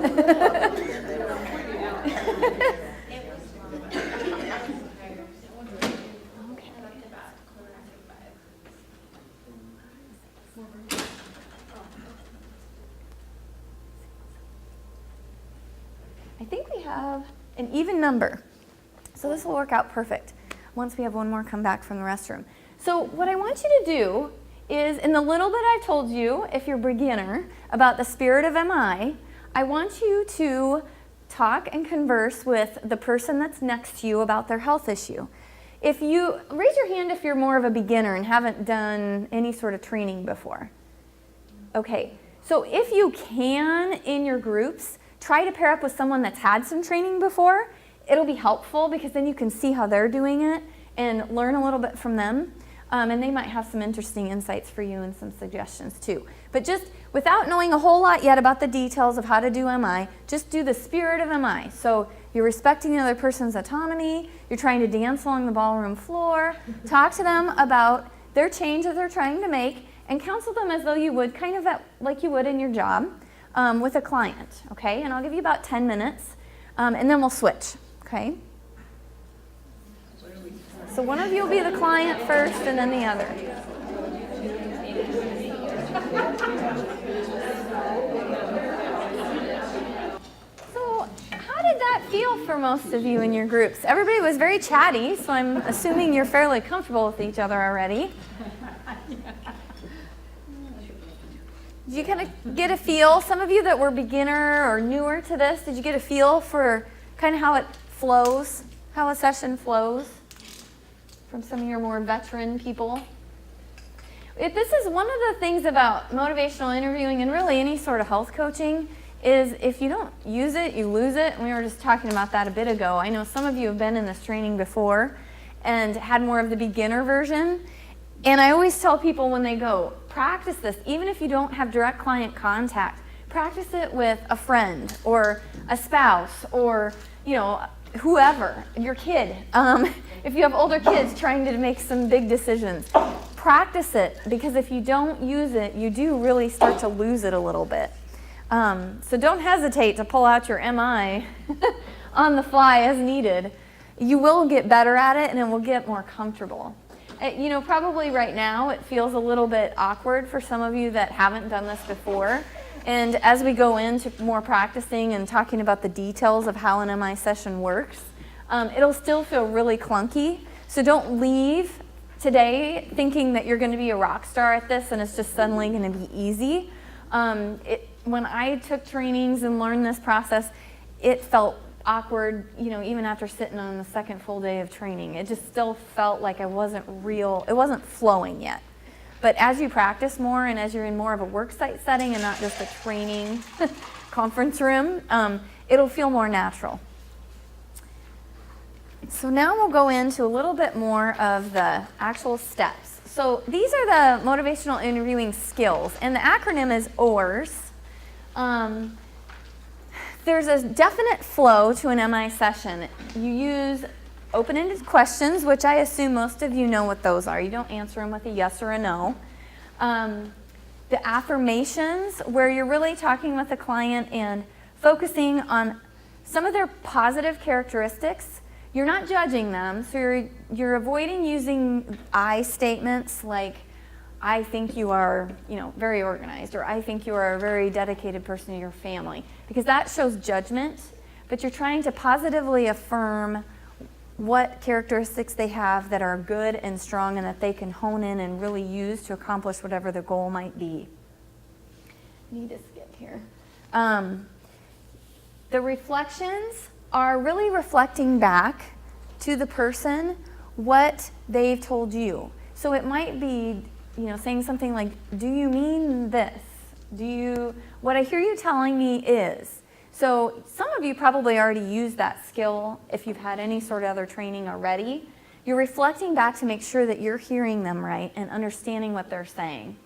I think we have an even number. So this will work out perfect once we have one more come back from the restroom. So what I want you to do is, in the little bit I've told you, if you're a beginner, about the spirit of MI, I want you to talk and converse with the person that's next to you about their health issue. If you, raise your hand if you're more of a beginner and haven't done any sort of training before. Okay, so if you can, in your groups, try to pair up with someone that's had some training before. It'll be helpful because then you can see how they're doing it and learn a little bit from them. And they might have some interesting insights for you and some suggestions too. But just without knowing a whole lot yet about the details of how to do MI, just do the spirit of MI. So you're respecting the other person's autonomy, you're trying to dance along the ballroom floor, talk to them about their change that they're trying to make, and counsel them as though you would, kind of like you would in your job with a client, okay? And I'll give you about 10 minutes, and then we'll switch, okay? So one of you will be the client first and then the other. So how did that feel for most of you in your groups? Everybody was very chatty, so I'm assuming you're fairly comfortable with each other already. Did you kind of get a feel, some of you that were beginner or newer to this, did you get a feel for kind of how it flows, how a session flows? From some of your more veteran people. This is one of the things about motivational interviewing and really any sort of health coaching is if you don't use it, you lose it. And we were just talking about that a bit ago. I know some of you have been in this training before and had more of the beginner version. And I always tell people when they go, practice this, even if you don't have direct client contact, practice it with a friend or a spouse or, you know, whoever, your kid. If you have older kids trying to make some big decisions, practice it, because if you don't use it, you do really start to lose it a little bit. So don't hesitate to pull out your MI on the fly as needed. You will get better at it and it will get more comfortable. You know, probably right now it feels a little bit awkward for some of you that haven't done this before. And as we go into more practicing and talking about the details of how an MI session works, it'll still feel really clunky. So don't leave today thinking that you're going to be a rock star at this and it's just suddenly going to be easy. When I took trainings and learned this process, it felt awkward, you know, even after sitting on the second full day of training. It just still felt like it wasn't flowing yet. But as you practice more and as you're in more of a work site setting and not just a training conference room, it'll feel more natural. So now we'll go into a little bit more of the actual steps. So these are the motivational interviewing skills, and the acronym is OARS. There's a definite flow to an MI session. You use open-ended questions, which I assume most of you know what those are. You don't answer them with a yes or a no. The affirmations, where you're really talking with the client and focusing on some of their positive characteristics. You're not judging them, so you're avoiding using I statements like, I think you are, you know, very organized, or I think you are a very dedicated person to your family, because that shows judgment. But you're trying to positively affirm what characteristics they have that are good and strong and that they can hone in and really use to accomplish whatever the goal might be. I need to skip here. The reflections are really reflecting back to the person what they've told you. So it might be saying something like, do you mean this? What I hear you telling me is. So some of you probably already use that skill if you've had any sort of other training already. You're reflecting back to make sure that you're hearing them right and understanding what they're saying.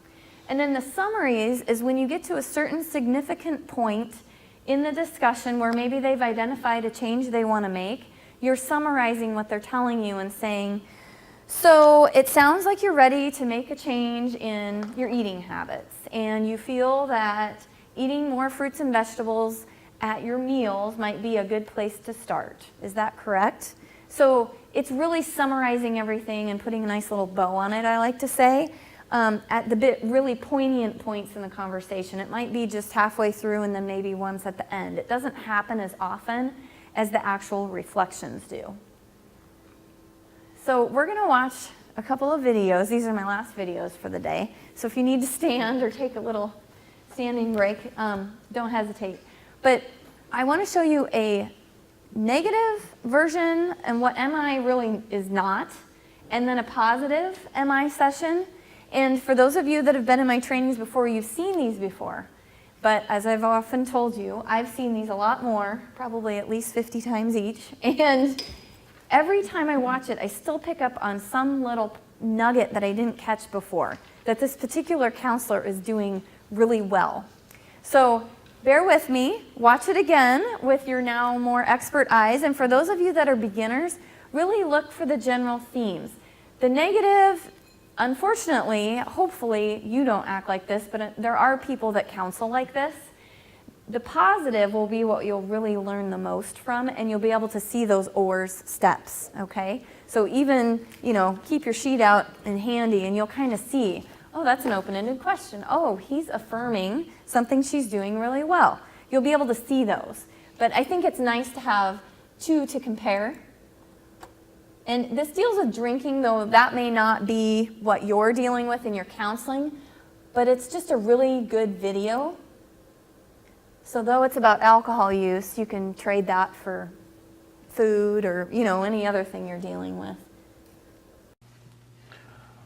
And then the summaries is when you get to a certain significant point in the discussion where maybe they've identified a change they want to make, you're summarizing what they're telling you and saying, so it sounds like you're ready to make a change in your eating habits, and you feel that eating more fruits and vegetables at your meals might be a good place to start. Is that correct? So it's really summarizing everything and putting a nice little bow on it, I like to say, at the really poignant points in the conversation. It might be just halfway through and then maybe once at the end. It doesn't happen as often as the actual reflections do. So we're going to watch a couple of videos. These are my last videos for the day. So if you need to stand or take a little standing break, don't hesitate. But I want to show you a negative version and what MI really is not, and then a positive MI session. And for those of you that have been in my trainings before, you've seen these before. But as I've often told you, I've seen these a lot more, probably at least 50 times each. And every time I watch it, I still pick up on some little nugget that I didn't catch before, that this particular counselor is doing really well. So bear with me, watch it again with your now more expert eyes. And for those of you that are beginners, really look for the general themes. The negative, unfortunately, hopefully you don't act like this, but there are people that counsel like this. The positive will be what you'll really learn the most from, and you'll be able to see those ORS steps, okay? So even, keep your sheet out and handy, and you'll kind of see, oh, that's an open-ended question. Oh, he's affirming something she's doing really well. You'll be able to see those. But I think it's nice to have two to compare. And this deals with drinking, though that may not be what you're dealing with in your counseling, but it's just a really good video. So though it's about alcohol use, you can trade that for food or, any other thing you're dealing with.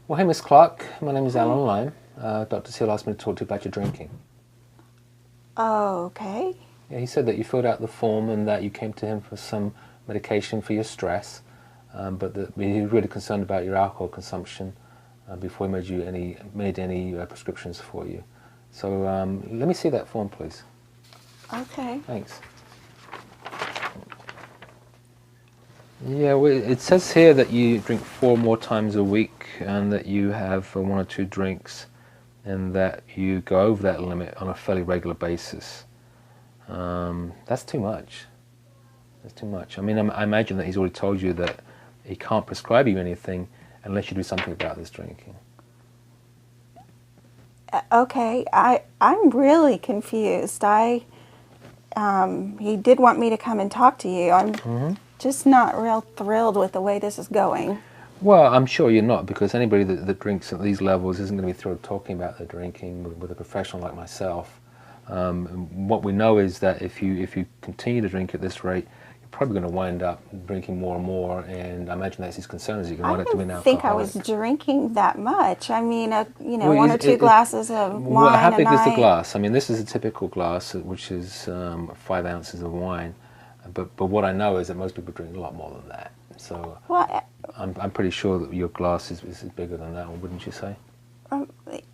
Well, hey, Miss Clark. My name is Alan Lime. Dr. Seal asked me to talk to you about your drinking. Oh, okay. Yeah, he said that you filled out the form and that you came to him for some medication for your stress, but that he was really concerned about your alcohol consumption before he made any prescriptions for you. So let me see that form, please. Okay. Thanks. Yeah, well, it says here that you drink 4 more times a week and that you have 1 or 2 drinks and that you go over that limit on a fairly regular basis. That's too much. That's too much. I mean, I imagine that he's already told you that he can't prescribe you anything unless you do something about this drinking. Okay, I'm really confused. He did want me to come and talk to you. I'm just not real thrilled with the way this is going. Well, I'm sure you're not, because anybody that drinks at these levels isn't going to be thrilled talking about their drinking with a professional like myself. What we know is that if you continue to drink at this rate, you're probably going to wind up drinking more and more, and I imagine that's his concern, is you're going to wind up to be an I alcoholic. didn't think I was drinking that much. I mean, 1 or 2 glasses of wine Well, how big a is the night. glass? I mean, this is a typical glass, which is 5 ounces of wine. But what I know is that most people drink a lot more than that. So Well, I'm pretty sure that your glass is bigger than that one, wouldn't you say?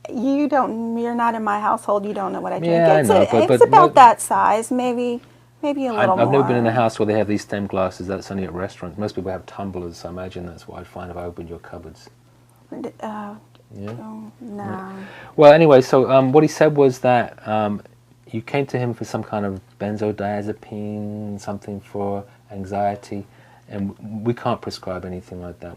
you're not in my household. You don't know what I drink. Yeah, I know, but it's about that size, maybe a little more. I've never been in a house where they have these stem glasses. That's only at restaurants. Most people have tumblers, so I imagine that's what I'd find if I opened your cupboards. Yeah? Oh, no. Well, anyway, so what he said was that you came to him for some kind of benzodiazepine, something for anxiety, and we can't prescribe anything like that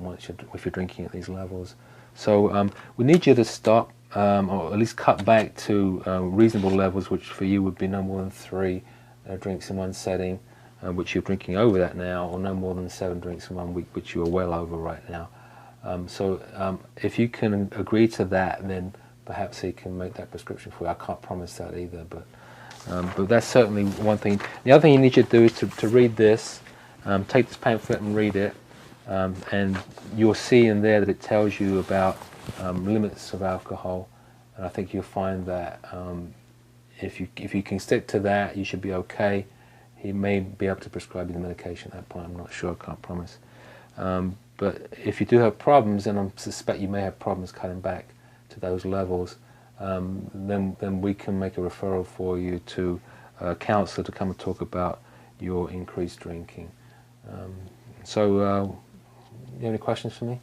if you're drinking at these levels. So we need you to stop, or at least cut back to reasonable levels, which for you would be no more than 3 drinks in one setting, which you're drinking over that now, or no more than 7 drinks in 1 week, which you are well over right now. So if you can agree to that, then perhaps he can make that prescription for you. I can't promise that either, but that's certainly one thing. The other thing you need to do is to read this. Take this pamphlet and read it, and you'll see in there that it tells you about limits of alcohol, and I think you'll find that if you can stick to that, you should be okay. He may be able to prescribe you the medication at that point. I'm not sure. I can't promise. But if you do have problems, and I suspect you may have problems cutting back to those levels, then we can make a referral for you to a counsellor to come and talk about your increased drinking. So, you have any questions for me?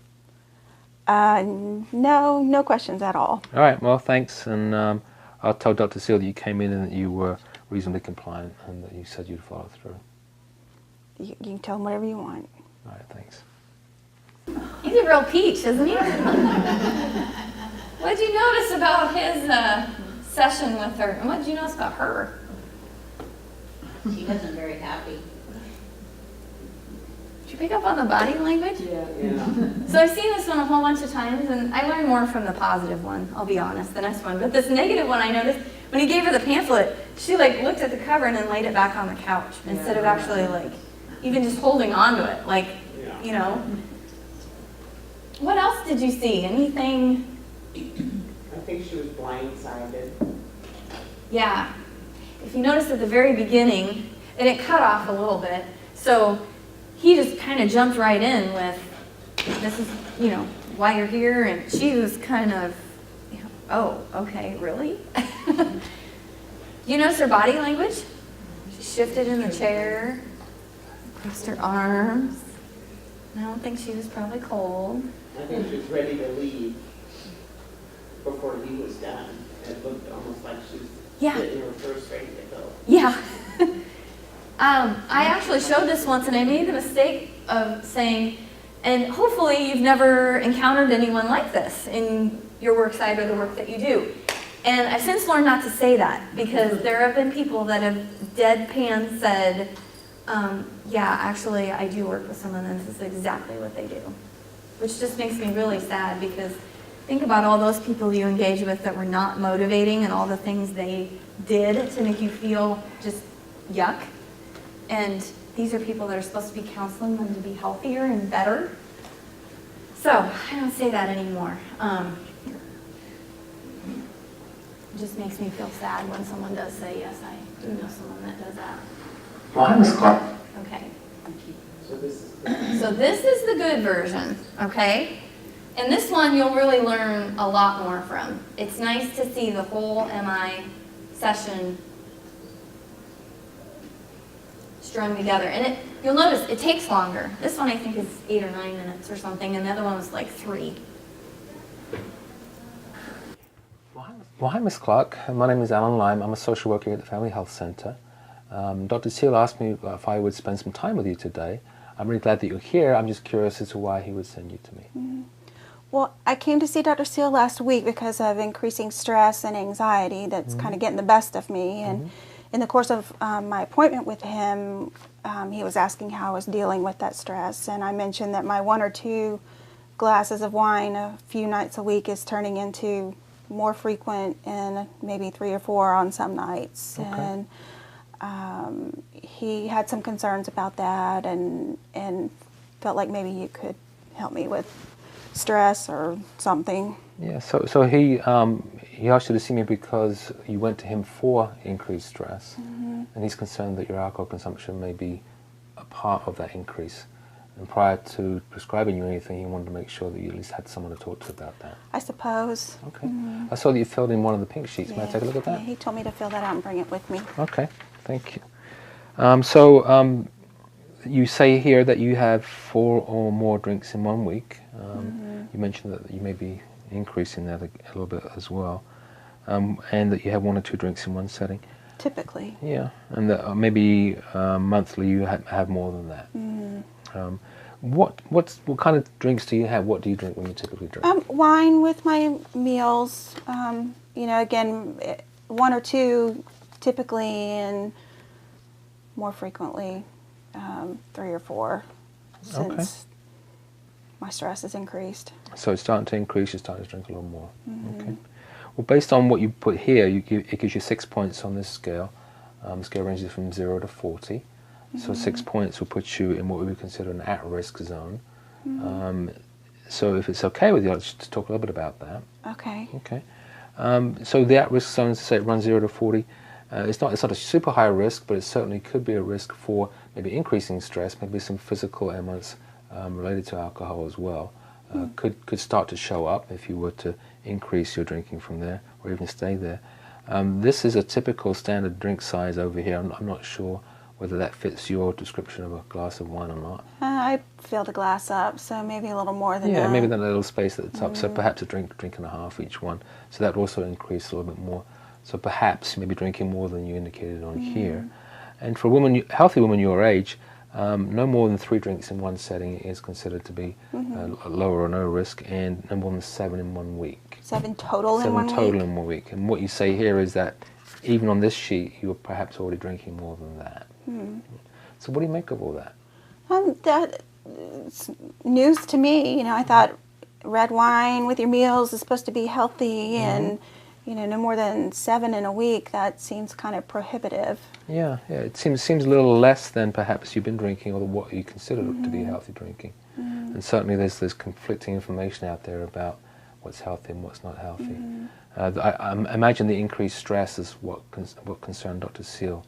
No questions at all. All right, well, thanks. And I'll tell Dr. Seal that you came in and that you were reasonably compliant and that you said you'd follow through. You can tell him whatever you want. All right, thanks. He's a real peach, isn't he? What did you notice about his session with her? And what did you notice about her? She wasn't very happy. Did you pick up on the body language? Yeah. So I've seen this one a whole bunch of times, and I learned more from the positive one, I'll be honest, the next one. But this negative one I noticed, when he gave her the pamphlet, she like looked at the cover and then laid it back on the couch instead of actually like even just holding on to it, like, you know. What else did you see? Anything? I think she was blindsided. Yeah. If you notice at the very beginning, and it cut off a little bit, so he just kind of jumped right in with, this is, you know, why you're here, and she was kind of, you know, oh, okay, really? You notice her body language? She shifted in the chair, crossed her arms. I don't think she was probably cold. I think she was ready to leave before he was done. It looked almost like she was getting her first ready to go. Yeah. I actually showed this once, and I made the mistake of saying, and hopefully you've never encountered anyone like this in your work site or the work that you do. And I've since learned not to say that, because there have been people that have deadpan said, yeah, actually I do work with someone and this is exactly what they do. Which just makes me really sad, because think about all those people you engage with that were not motivating and all the things they did to make you feel just yuck. And these are people that are supposed to be counseling them to be healthier and better. So I don't say that anymore. It just makes me feel sad when someone does say, yes, I do know someone that does that. Okay. So this is the good version, okay? And this one you'll really learn a lot more from. It's nice to see the whole MI session strung together. And you'll notice it takes longer. This one I think is 8 or 9 minutes or something, and the other one was like 3. Well, hi, Ms. Clark. My name is Alan Lime. I'm a social worker at the Family Health Center. Dr. Seal asked me if I would spend some time with you today. I'm really glad that you're here. I'm just curious as to why he would send you to me. Mm-hmm. Well, I came to see Dr. Seal last week because of increasing stress and anxiety that's kind of getting the best of me. And in the course of my appointment with him, he was asking how I was dealing with that stress. And I mentioned that my 1 or 2 glasses of wine a few nights a week is turning into more frequent, and maybe 3 or 4 on some nights. Okay. And he had some concerns about that, and felt like maybe you could help me with stress or something. Yeah, so he asked you to see me because you went to him for increased stress, and he's concerned that your alcohol consumption may be a part of that increase. And prior to prescribing you anything, he wanted to make sure that you at least had someone to talk to about that. I suppose. Okay. I saw that you filled in one of the pink sheets. May I take a look at that? Yeah, he told me to fill that out and bring it with me. Okay, thank you. You say here that you have 4 or more drinks in 1 week. You mentioned that you may be increasing that a little bit as well, and that you have 1 or 2 drinks in one setting. Typically. Yeah, and that maybe monthly you have more than that. What kind of drinks do you have? What do you drink when you typically drink? Wine with my meals. You know, again, 1 or 2 typically, and more frequently 3 or 4 since my stress has increased. So it's starting to increase. You're starting to drink a little more. Okay. Well, based on what you put here, it gives you 6 points on this scale. The scale ranges from 0 to 40. So 6 points will put you in what we would consider an at-risk zone. So if it's okay with you, let's just talk a little bit about that. Okay. Okay. So the at-risk zones, say it runs 0 to 40. It's not a super high risk, but it certainly could be a risk for maybe increasing stress, maybe some physical ailments related to alcohol as well. Could start to show up if you were to increase your drinking from there, or even stay there. This is a typical standard drink size over here. I'm not sure whether that fits your description of a glass of wine or not. I filled a glass up, so maybe a little more than that. Yeah, maybe that little space at the top. So perhaps a drink and a half each one. So that would also increase a little bit more. So perhaps maybe drinking more than you indicated on here. And for a woman, healthy woman your age, no more than 3 drinks in one setting is considered to be lower or no risk, and no more than 7 in 1 week. 7 total in 1 week? 7 total in 1 week. And what you say here is that even on this sheet, you were perhaps already drinking more than that. So what do you make of all that? That's news to me. You know, I thought red wine with your meals is supposed to be healthy, and you know, no more than 7 in a week. That seems kind of prohibitive. Yeah. It seems a little less than perhaps you've been drinking, or what you consider to be healthy drinking. And certainly there's conflicting information out there about what's healthy and what's not healthy. I imagine the increased stress is what concerned Dr. Seal.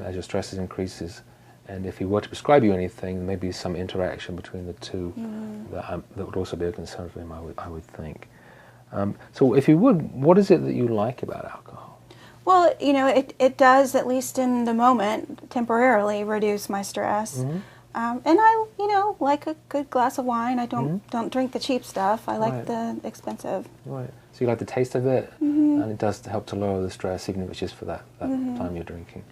As your stress increases, and if he were to prescribe you anything, there may be some interaction between the two that would also be a concern for him, I would think. So if you would, what is it that you like about alcohol? Well, you know, it does, at least in the moment, temporarily reduce my stress. And I, you know, like a good glass of wine. I don't drink the cheap stuff. I like the expensive. Right. So you like the taste of it, and it does help to lower the stress, even if it's just for that time you're drinking.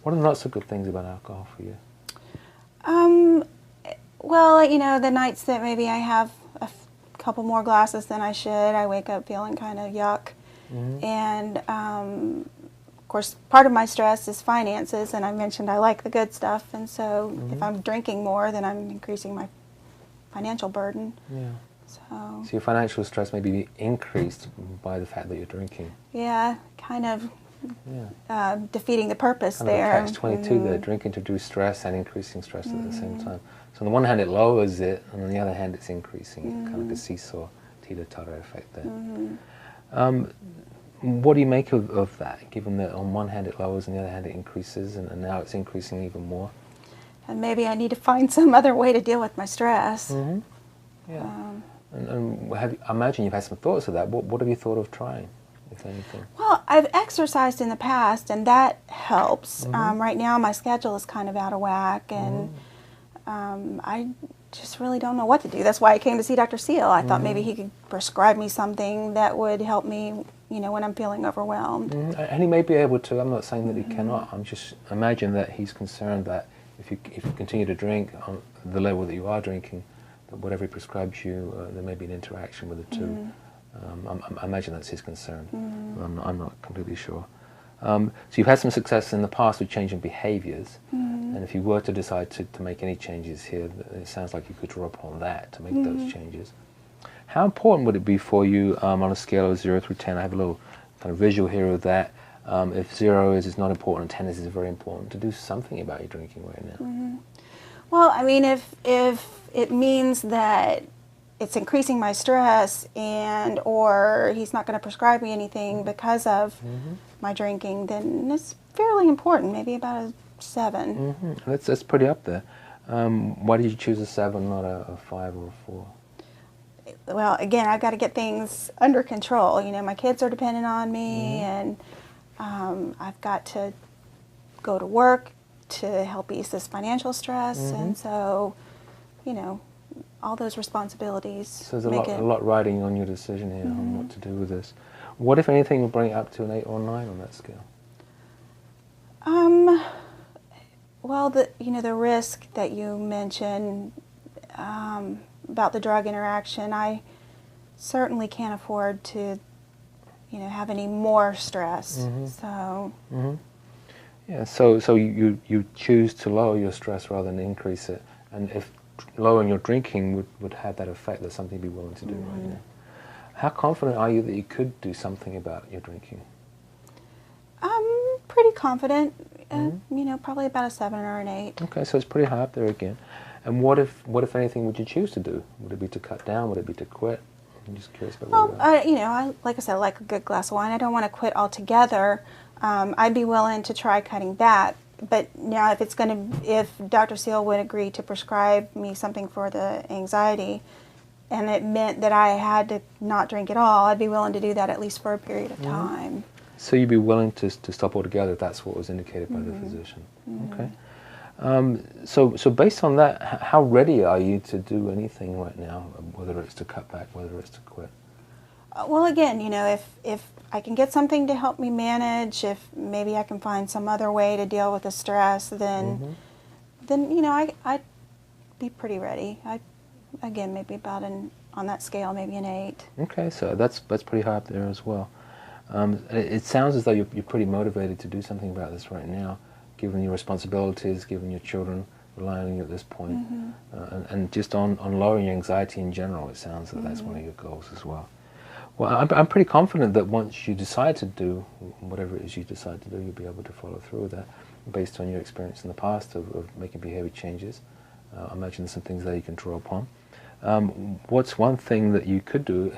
What are the not so good things about alcohol for you? Well, you know, the nights that maybe I have a couple more glasses than I should, I wake up feeling kind of yuck. And, of course, part of my stress is finances, and I mentioned I like the good stuff, and so if I'm drinking more, then I'm increasing my financial burden. Yeah. So your financial stress may be increased by the fact that you're drinking. Yeah, kind of. Defeating the purpose kind there. Catch-22 there, drinking to reduce stress and increasing stress at the same time. So on the one hand it lowers it, and on the other hand it's increasing it, kind of like a seesaw, teeter-totter effect there. What do you make of that, given that on one hand it lowers and the other hand it increases, and now it's increasing even more? And maybe I need to find some other way to deal with my stress. Yeah. And I imagine you've had some thoughts of that. What have you thought of trying, if anything? Well, I've exercised in the past, and that helps. Right now, my schedule is kind of out of whack, and I just really don't know what to do. That's why I came to see Dr. Seal. I thought maybe he could prescribe me something that would help me, you know, when I'm feeling overwhelmed. And he may be able to. I'm not saying that he cannot. I'm just imagine that he's concerned that if you continue to drink on the level that you are drinking, that whatever he prescribes you, there may be an interaction with the two. I imagine that's his concern. I'm not completely sure. So you've had some success in the past with changing behaviors, and if you were to decide to make any changes here, it sounds like you could draw upon that to make those changes. How important would it be for you on a scale of 0 through 10? I have a little kind of visual here of that. If 0 is not important, 10 is very important, to do something about your drinking right now. Well, I mean, if it means that it's increasing my stress, and or he's not going to prescribe me anything because of my drinking, then it's fairly important, maybe about a 7. That's pretty up there. Why did you choose a 7, not a 5 or a 4? Well, again, I've got to get things under control. You know, my kids are dependent on me, and I've got to go to work to help ease this financial stress, and so, you know, all those responsibilities. So there's a lot riding on your decision here on what to do with this. What, if anything, will bring it up to an 8 or 9 on that scale? Well, the risk that you mentioned about the drug interaction, I certainly can't afford to, you know, have any more stress. So. Yeah. So you choose to lower your stress rather than increase it, and if lowering your drinking would have that effect, that's something you'd be willing to do right now. How confident are you that you could do something about your drinking? I'm pretty confident. You know, probably about a 7 or an 8. Okay, so it's pretty high up there again. And what if anything would you choose to do? Would it be to cut down? Would it be to quit? I'm just curious about where Well, you are. like I said, I like a good glass of wine. I don't want to quit altogether. I'd be willing to try cutting back. But now, if Dr. Seal would agree to prescribe me something for the anxiety, and it meant that I had to not drink at all, I'd be willing to do that at least for a period of time. So you'd be willing to stop altogether if that's what was indicated by the physician. Okay. So based on that, how ready are you to do anything right now, whether it's to cut back, whether it's to quit? Well, again, if I can get something to help me manage, if maybe I can find some other way to deal with the stress, then I'd be pretty ready. Again, maybe about on that scale, maybe an 8. Okay, so that's pretty high up there as well. It sounds as though you're pretty motivated to do something about this right now, given your responsibilities, given your children relying on you at this point, and just on lowering your anxiety in general. It sounds that that's one of your goals as well. Well, I'm pretty confident that once you decide to do whatever it is you decide to do, you'll be able to follow through with that, based on your experience in the past of making behavior changes. I imagine there's some things there you can draw upon. What's one thing that you could do?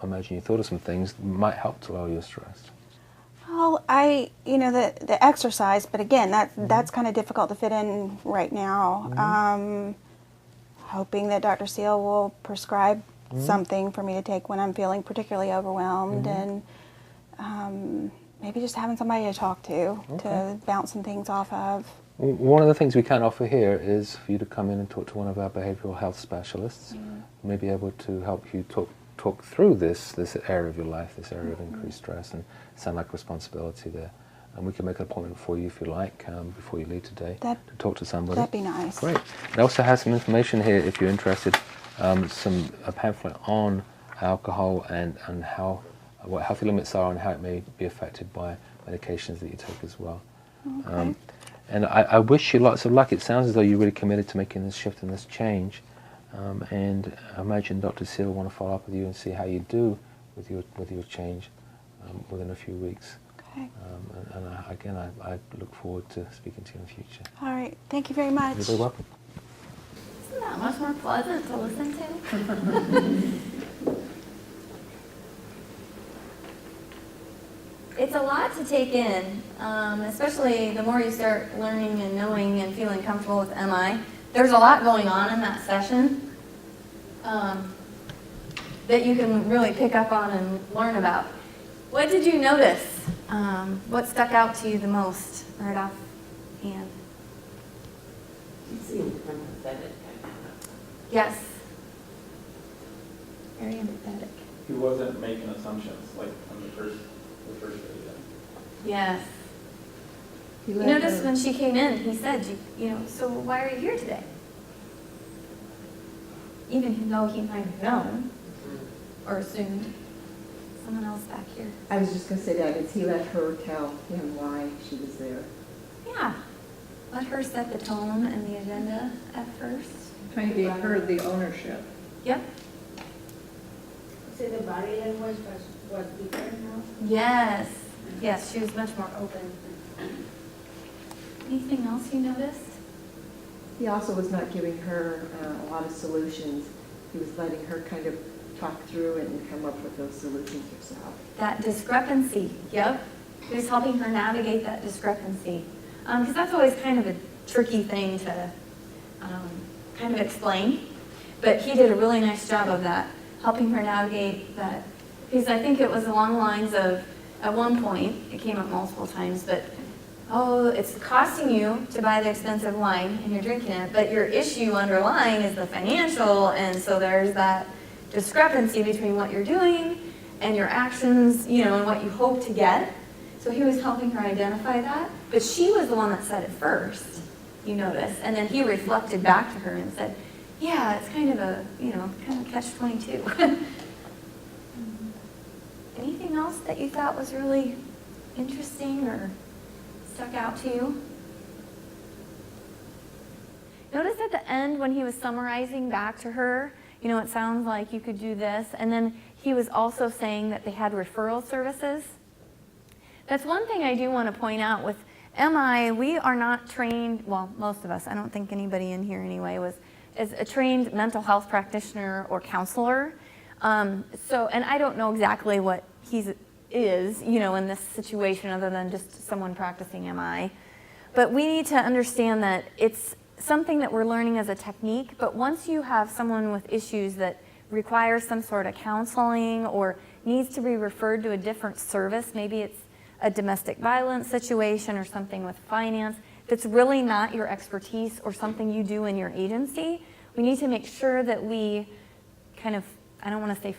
I imagine you thought of some things that might help to lower your stress. Well, the exercise, but again, that's kind of difficult to fit in right now. Hoping that Dr. Seal will prescribe something for me to take when I'm feeling particularly overwhelmed, and maybe just having somebody to talk to bounce some things off of. One of the things we can offer here is for you to come in and talk to one of our behavioral health specialists. Who may be able to help you talk through this area of your life, this area of increased stress, and sound like responsibility there. And we can make an appointment for you if you like, before you leave today, to talk to somebody. That'd be nice. Great. It also has some information here if you're interested, a pamphlet on alcohol and what healthy limits are and how it may be affected by medications that you take as well. Okay. And I wish you lots of luck. It sounds as though you're really committed to making this shift and this change. And I imagine Dr. Seal will want to follow up with you and see how you do with your change within a few weeks. Okay. And I look forward to speaking to you in the future. All right. Thank you very much. You're very welcome. Isn't that much more pleasant to listen to? It's a lot to take in, especially the more you start learning and knowing and feeling comfortable with MI. There's a lot going on in that session that you can really pick up on and learn about. What did you notice? What stuck out to you the most right off hand? He seemed empathetic. Yes. Very empathetic. He wasn't making assumptions like on the first day. Yes. You noticed when she came in, he said, so why are you here today? Even though he might have known or assumed. Someone else back here. I was just going to say that, he let her tell him why she was there. Yeah. Let her set the tone and the agenda at first. Trying to give her the ownership. Yep. So the body language was different now? Yes. Yes, she was much more open. Anything else you noticed? He also was not giving her a lot of solutions. He was letting her kind of talk through it and come up with those solutions herself. That discrepancy, yep. He was helping her navigate that discrepancy. Because that's always kind of a tricky thing to kind of explain. But he did a really nice job of that, helping her navigate that. Because I think it was along the lines of, at one point, it came up multiple times, but, it's costing you to buy the expensive wine and you're drinking it, but your issue underlying is the financial, and so there's that discrepancy between what you're doing and your actions, and what you hope to get. So he was helping her identify that, but she was the one that said it first, you notice, and then he reflected back to her and said, yeah, it's kind of a, kind of catch-22. Anything else that you thought was really interesting or stuck out to you? Notice at the end when he was summarizing back to her, it sounds like you could do this, and then he was also saying that they had referral services. That's one thing I do want to point out with MI, we are not trained, well, most of us, I don't think anybody in here anyway, was as a trained mental health practitioner or counselor. And I don't know exactly what he is, in this situation other than just someone practicing MI. But we need to understand that it's something that we're learning as a technique, but once you have someone with issues that requires some sort of counseling or needs to be referred to a different service, maybe it's a domestic violence situation or something with finance that's really not your expertise or something you do in your agency, we need to make sure that we kind of, I don't want to say,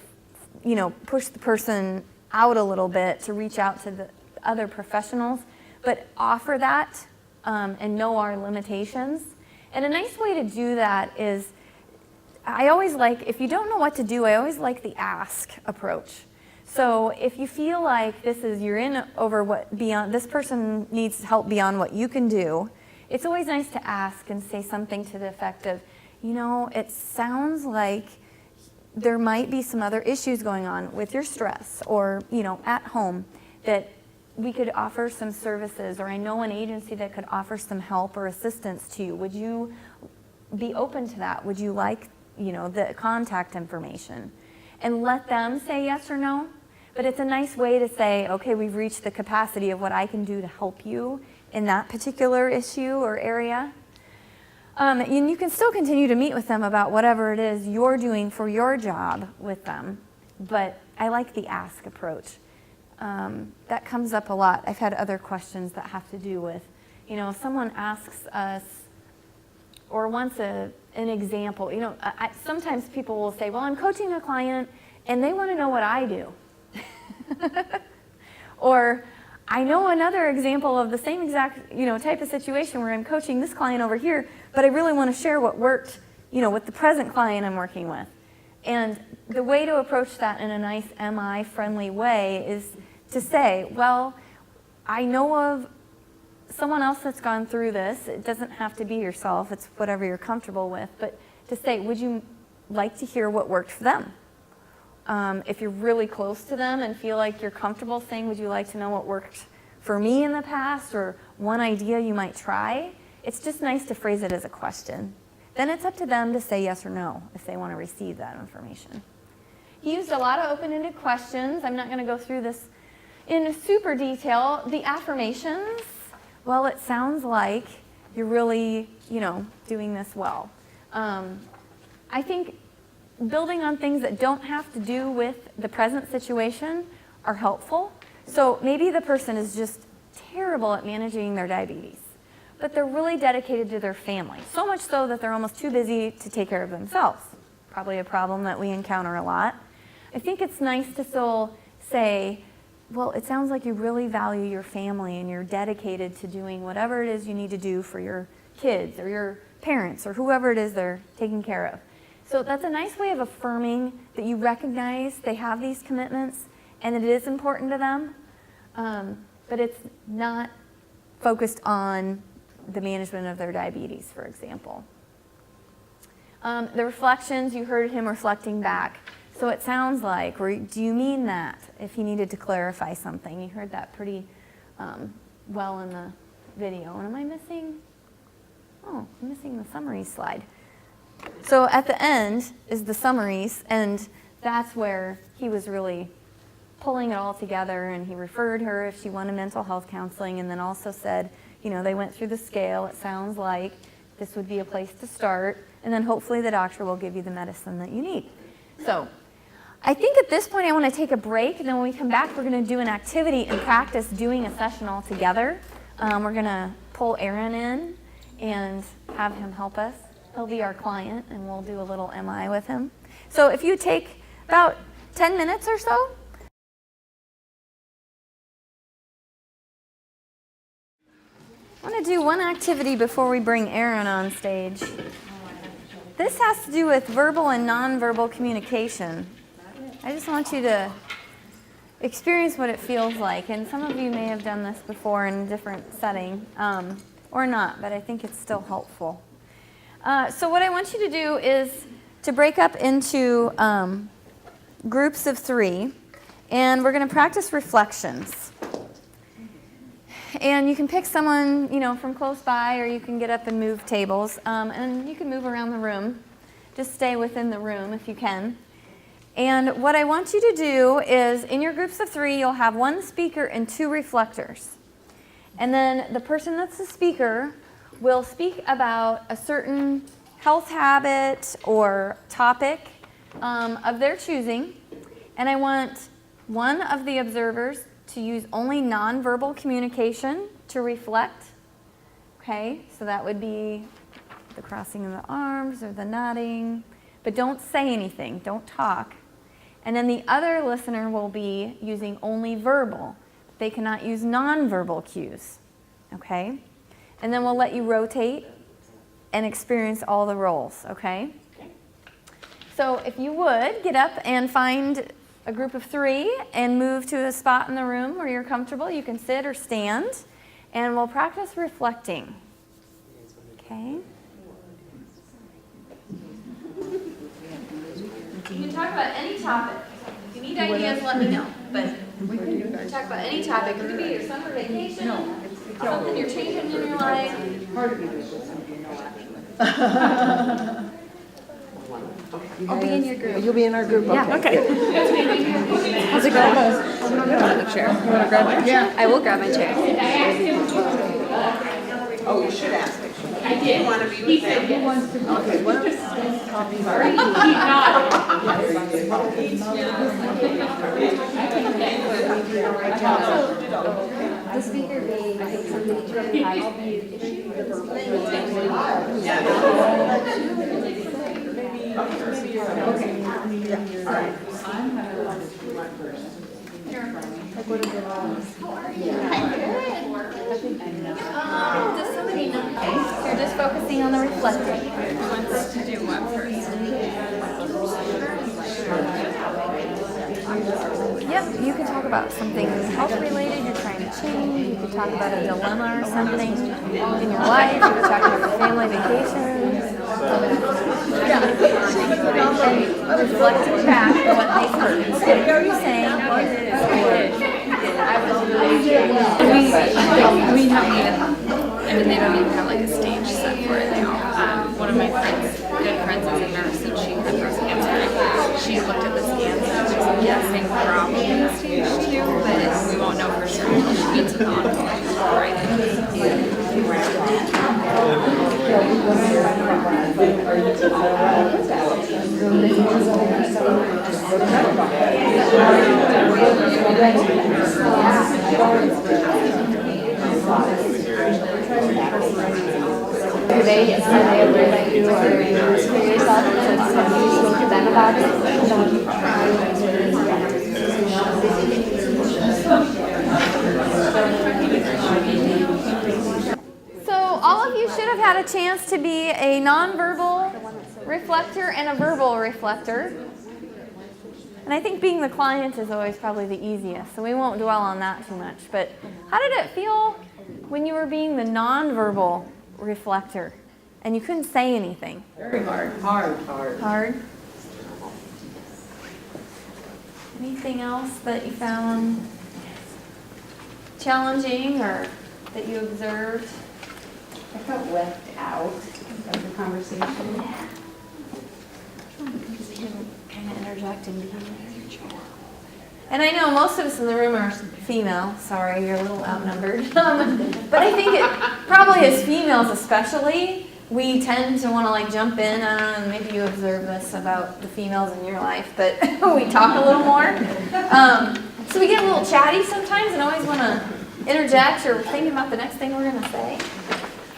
push the person out a little bit to reach out to the other professionals, but offer that and know our limitations. And a nice way to do that is, I always like, if you don't know what to do, I always like the ask approach. So if you feel like you're in over this person needs help beyond what you can do, it's always nice to ask and say something to the effect of, it sounds like there might be some other issues going on with your stress or, at home that we could offer some services, or I know an agency that could offer some help or assistance to you. Would you be open to that? Would you like, the contact information? And let them say yes or no. But it's a nice way to say, okay, we've reached the capacity of what I can do to help you in that particular issue or area. And you can still continue to meet with them about whatever it is you're doing for your job with them. But I like the ask approach. That comes up a lot. I've had other questions that have to do with, if someone asks us or wants an example, sometimes people will say, well, I'm coaching a client and they want to know what I do. Or I know another example of the same exact, type of situation where I'm coaching this client over here, but I really want to share what worked, with the present client I'm working with. And the way to approach that in a nice MI-friendly way is to say, well, I know of someone else that's gone through this. It doesn't have to be yourself. It's whatever you're comfortable with. But to say, would you like to hear what worked for them? If you're really close to them and feel like you're comfortable saying, would you like to know what worked for me in the past or one idea you might try? It's just nice to phrase it as a question. Then it's up to them to say yes or no if they want to receive that information. He used a lot of open-ended questions. I'm not going to go through this in super detail. The affirmations, well, it sounds like you're really, doing this well. I think building on things that don't have to do with the present situation are helpful. So maybe the person is just terrible at managing their diabetes, but they're really dedicated to their family, so much so that they're almost too busy to take care of themselves. Probably a problem that we encounter a lot. I think it's nice to still say, well, it sounds like you really value your family and you're dedicated to doing whatever it is you need to do for your kids or your parents or whoever it is they're taking care of. So that's a nice way of affirming that you recognize they have these commitments and it is important to them, but it's not focused on the management of their diabetes, for example. The reflections, you heard him reflecting back. So it sounds like, or do you mean that, if he needed to clarify something? You heard that pretty well in the video. And am I missing? Oh, I'm missing the summary slide. So at the end is the summaries, and that's where he was really pulling it all together, and he referred her if she wanted mental health counseling, and then also said, they went through the scale. It sounds like this would be a place to start, and then hopefully the doctor will give you the medicine that you need. So I think at this point I want to take a break, and then when we come back, we're going to do an activity and practice doing a session all together. We're going to pull Aaron in and have him help us. He'll be our client, and we'll do a little MI with him. So if you take about 10 minutes or so. I want to do one activity before we bring Aaron on stage. This has to do with verbal and nonverbal communication. I just want you to experience what it feels like, and some of you may have done this before in a different setting, or not, but I think it's still helpful. So what I want you to do is to break up into groups of 3, and we're going to practice reflections. And you can pick someone, from close by, or you can get up and move tables, and you can move around the room. Just stay within the room if you can. And what I want you to do is, in your groups of 3, you'll have 1 speaker and 2 reflectors. And then the person that's the speaker will speak about a certain health habit or topic of their choosing. And I want one of the observers to use only nonverbal communication to reflect. Okay, so that would be the crossing of the arms or the nodding, but don't say anything, don't talk. And then the other listener will be using only verbal. They cannot use nonverbal cues. Okay? And then we'll let you rotate and experience all the roles, okay? So if you would, get up and find a group of 3 and move to a spot in the room where you're comfortable. You can sit or stand, and we'll practice reflecting. Okay? You can talk about any topic. If you need ideas, let me know. But we can talk about any topic. It could be your summer vacation, something you're changing in your life. I'll be in your group. You'll be in our group? Yeah. Okay. How's it going? I'm going to grab the chair. You want to grab it? Yeah. I will grab my chair. Oh, you should ask me. I did want to be with them. Who wants to? Okay, what else? The speaker being, I think, something to I'll be the verbal. Does somebody know? You're just focusing on the reflecting. Who wants to do what first? Yep, you could talk about something health related you're trying to change. You could talk about a dilemma or something in your life. You could talk about your family vacations. And reflecting back what they've heard. Instead of you saying, I was really I mean, they don't even have like a stage set for it. They all, one of my friends, good friends, is a nurse, and she had breast cancer. She looked at the scans and she was like, guessing probably stage 2, but we won't know for sure until she gets to the oncologist, right? Are they aware that you are serious yourself? Have you spoken to them about So all of you should have had a chance to be a nonverbal reflector and a verbal reflector. And I think being the client is always probably the easiest, so we won't dwell on that too much. But how did it feel when you were being the nonverbal reflector and you couldn't say anything? Very hard. Hard? Anything else that you found challenging or that you observed? I felt left out of the conversation. Kind of interject and be there. And I know most of us in the room are female. Sorry, you're a little outnumbered. But I think it probably as females especially, we tend to want to like jump in. I don't know, maybe you observe this about the females in your life, but we talk a little more. So we get a little chatty sometimes and always want to interject or think about the next thing we're going to say.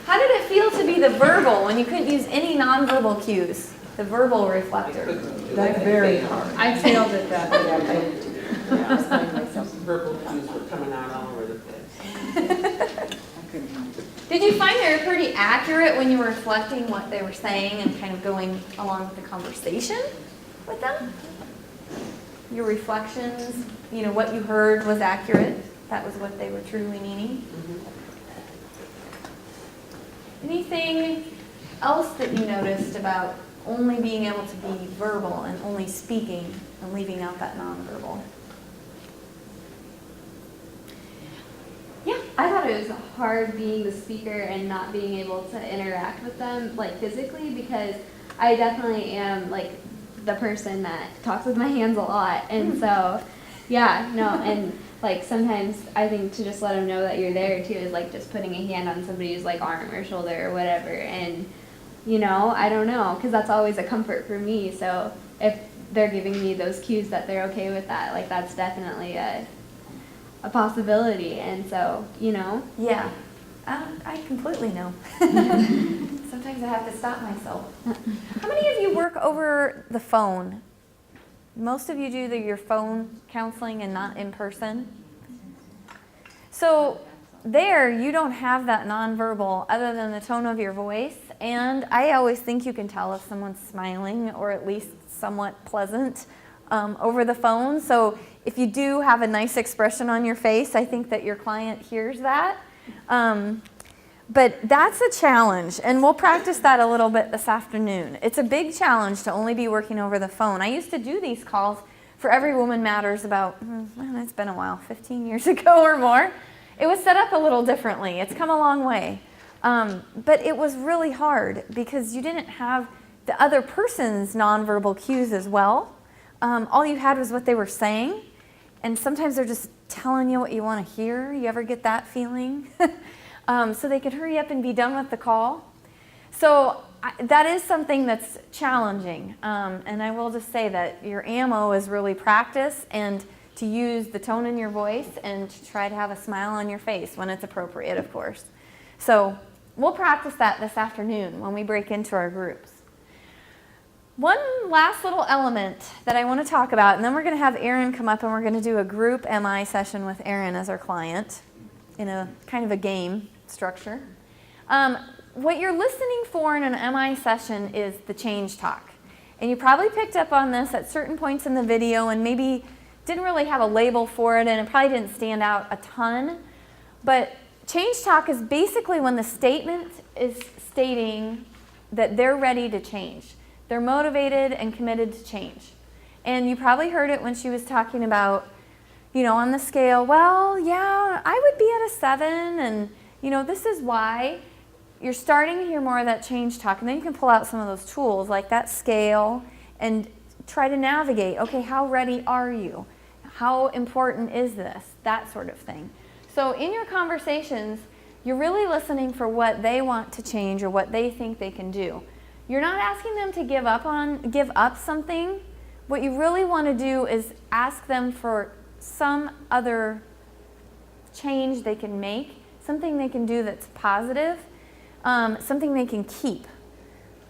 How did it feel to be the verbal when you couldn't use any nonverbal cues? The verbal reflector. That's very hard. I failed at that. I find myself verbal cues were coming out all over the place. Did you find they were pretty accurate when you were reflecting what they were saying and kind of going along with the conversation with them? Your reflections, you know, what you heard was accurate. That was what they were truly meaning. Anything else that you noticed about only being able to be verbal and only speaking and leaving out that nonverbal? Yeah. I thought it was hard being the speaker and not being able to interact with them, like physically, because I definitely am like the person that talks with my hands a lot, and so yeah, no, and like sometimes I think to just let them know that you're there too is like just putting a hand on somebody's like arm or shoulder or whatever, and you know, I don't know, because that's always a comfort for me. So if they're giving me those cues that they're okay with that, like that's definitely a possibility, and so you know. Yeah, I completely know. Sometimes I have to stop myself. How many of you work over the phone? Most of you do your phone counseling and not in person. So there, you don't have that nonverbal other than the tone of your voice. And I always think you can tell if someone's smiling or at least somewhat pleasant over the phone. So if you do have a nice expression on your face, I think that your client hears that. But that's a challenge, and we'll practice that a little bit this afternoon. It's a big challenge to only be working over the phone. I used to do these calls for Every Woman Matters about, it's been a while, 15 years ago or more. It was set up a little differently. It's come a long way. But it was really hard because you didn't have the other person's nonverbal cues as well. All you had was what they were saying, and sometimes they're just telling you what you want to hear. You ever get that feeling? So they could hurry up and be done with the call. So that is something that's challenging. And I will just say that your ammo is really practice and to use the tone in your voice and to try to have a smile on your face when it's appropriate, of course. So we'll practice that this afternoon when we break into our groups. One last little element that I want to talk about, and then we're going to have Erin come up and we're going to do a group MI session with Erin as our client in a kind of a game structure. What you're listening for in an MI session is the change talk. And you probably picked up on this at certain points in the video and maybe didn't really have a label for it and it probably didn't stand out a ton. But change talk is basically when the statement is stating that they're ready to change. They're motivated and committed to change. And you probably heard it when she was talking about, you know, on the scale, well, yeah, I would be at a 7 and, you know, this is why. You're starting to hear more of that change talk, and then you can pull out some of those tools like that scale and try to navigate, okay, how ready are you? How important is this? That sort of thing. So in your conversations, you're really listening for what they want to change or what they think they can do. You're not asking them to give up something. What you really want to do is ask them for some other change they can make, something they can do that's positive, something they can keep,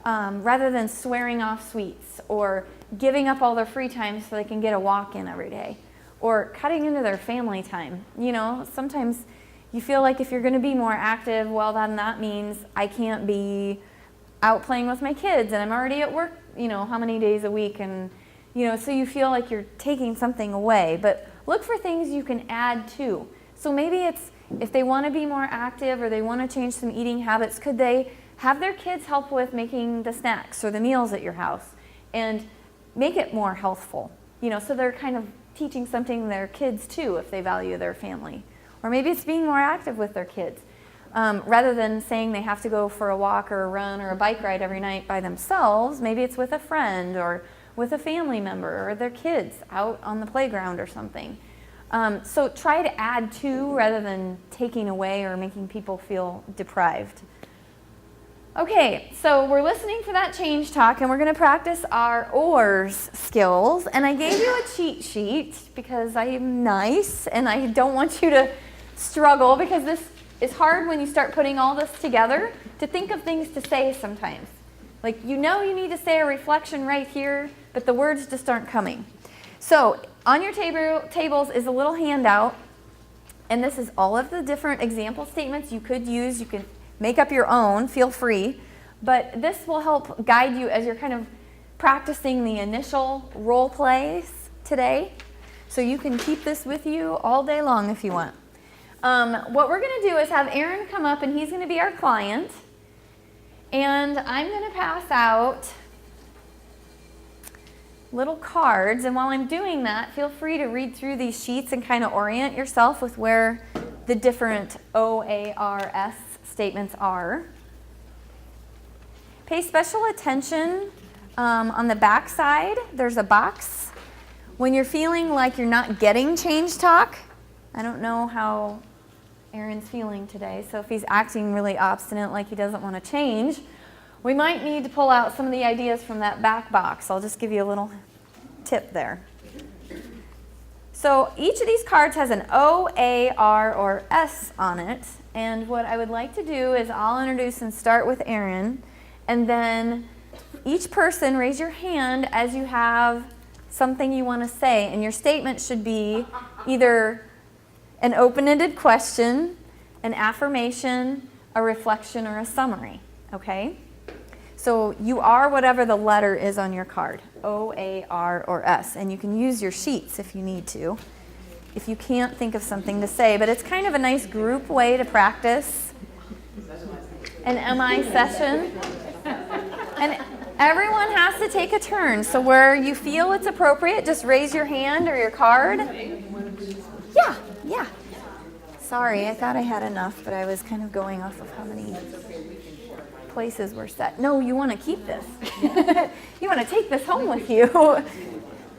rather than swearing off sweets or giving up all their free time so they can get a walk in every day or cutting into their family time. You know, sometimes you feel like if you're going to be more active, well, then that means I can't be out playing with my kids and I'm already at work, you know, how many days a week, and you know, so you feel like you're taking something away. But look for things you can add to. So maybe it's if they want to be more active or they want to change some eating habits, could they have their kids help with making the snacks or the meals at your house and make it more healthful? You know, so they're kind of teaching something their kids too if they value their family. Or maybe it's being more active with their kids. Rather than saying they have to go for a walk or a run or a bike ride every night by themselves, maybe it's with a friend or with a family member or their kids out on the playground or something. So try to add to rather than taking away or making people feel deprived. Okay, so we're listening for that change talk and we're going to practice our ORS skills. And I gave you a cheat sheet because I am nice and I don't want you to struggle, because this is hard when you start putting all this together to think of things to say sometimes. Like, you know, you need to say a reflection right here, but the words just aren't coming. So on your tables is a little handout, and this is all of the different example statements you could use. You can make up your own, feel free, but this will help guide you as you're kind of practicing the initial role plays today. So you can keep this with you all day long if you want. What we're going to do is have Aaron come up, and he's going to be our client, and I'm going to pass out little cards, and while I'm doing that, feel free to read through these sheets and kind of orient yourself with where the different OARS statements are. Pay special attention on the back side. There's a box. When you're feeling like you're not getting change talk, I don't know how Aaron's feeling today, so if he's acting really obstinate like he doesn't want to change, we might need to pull out some of the ideas from that back box. I'll just give you a little tip there. So each of these cards has an O, A, R, or S on it, and what I would like to do is I'll introduce and start with Aaron, and then each person raise your hand as you have something you want to say, and your statement should be either an open-ended question, an affirmation, a reflection, or a summary, okay? So you are whatever the letter is on your card, O, A, R, or S, and you can use your sheets if you need to, if you can't think of something to say, but it's kind of a nice group way to practice an MI session. And everyone has to take a turn, so where you feel it's appropriate, just raise your hand or your card. Yeah. Sorry, I thought I had enough, but I was kind of going off of how many places were set. No, you want to keep this. You want to take this home with you.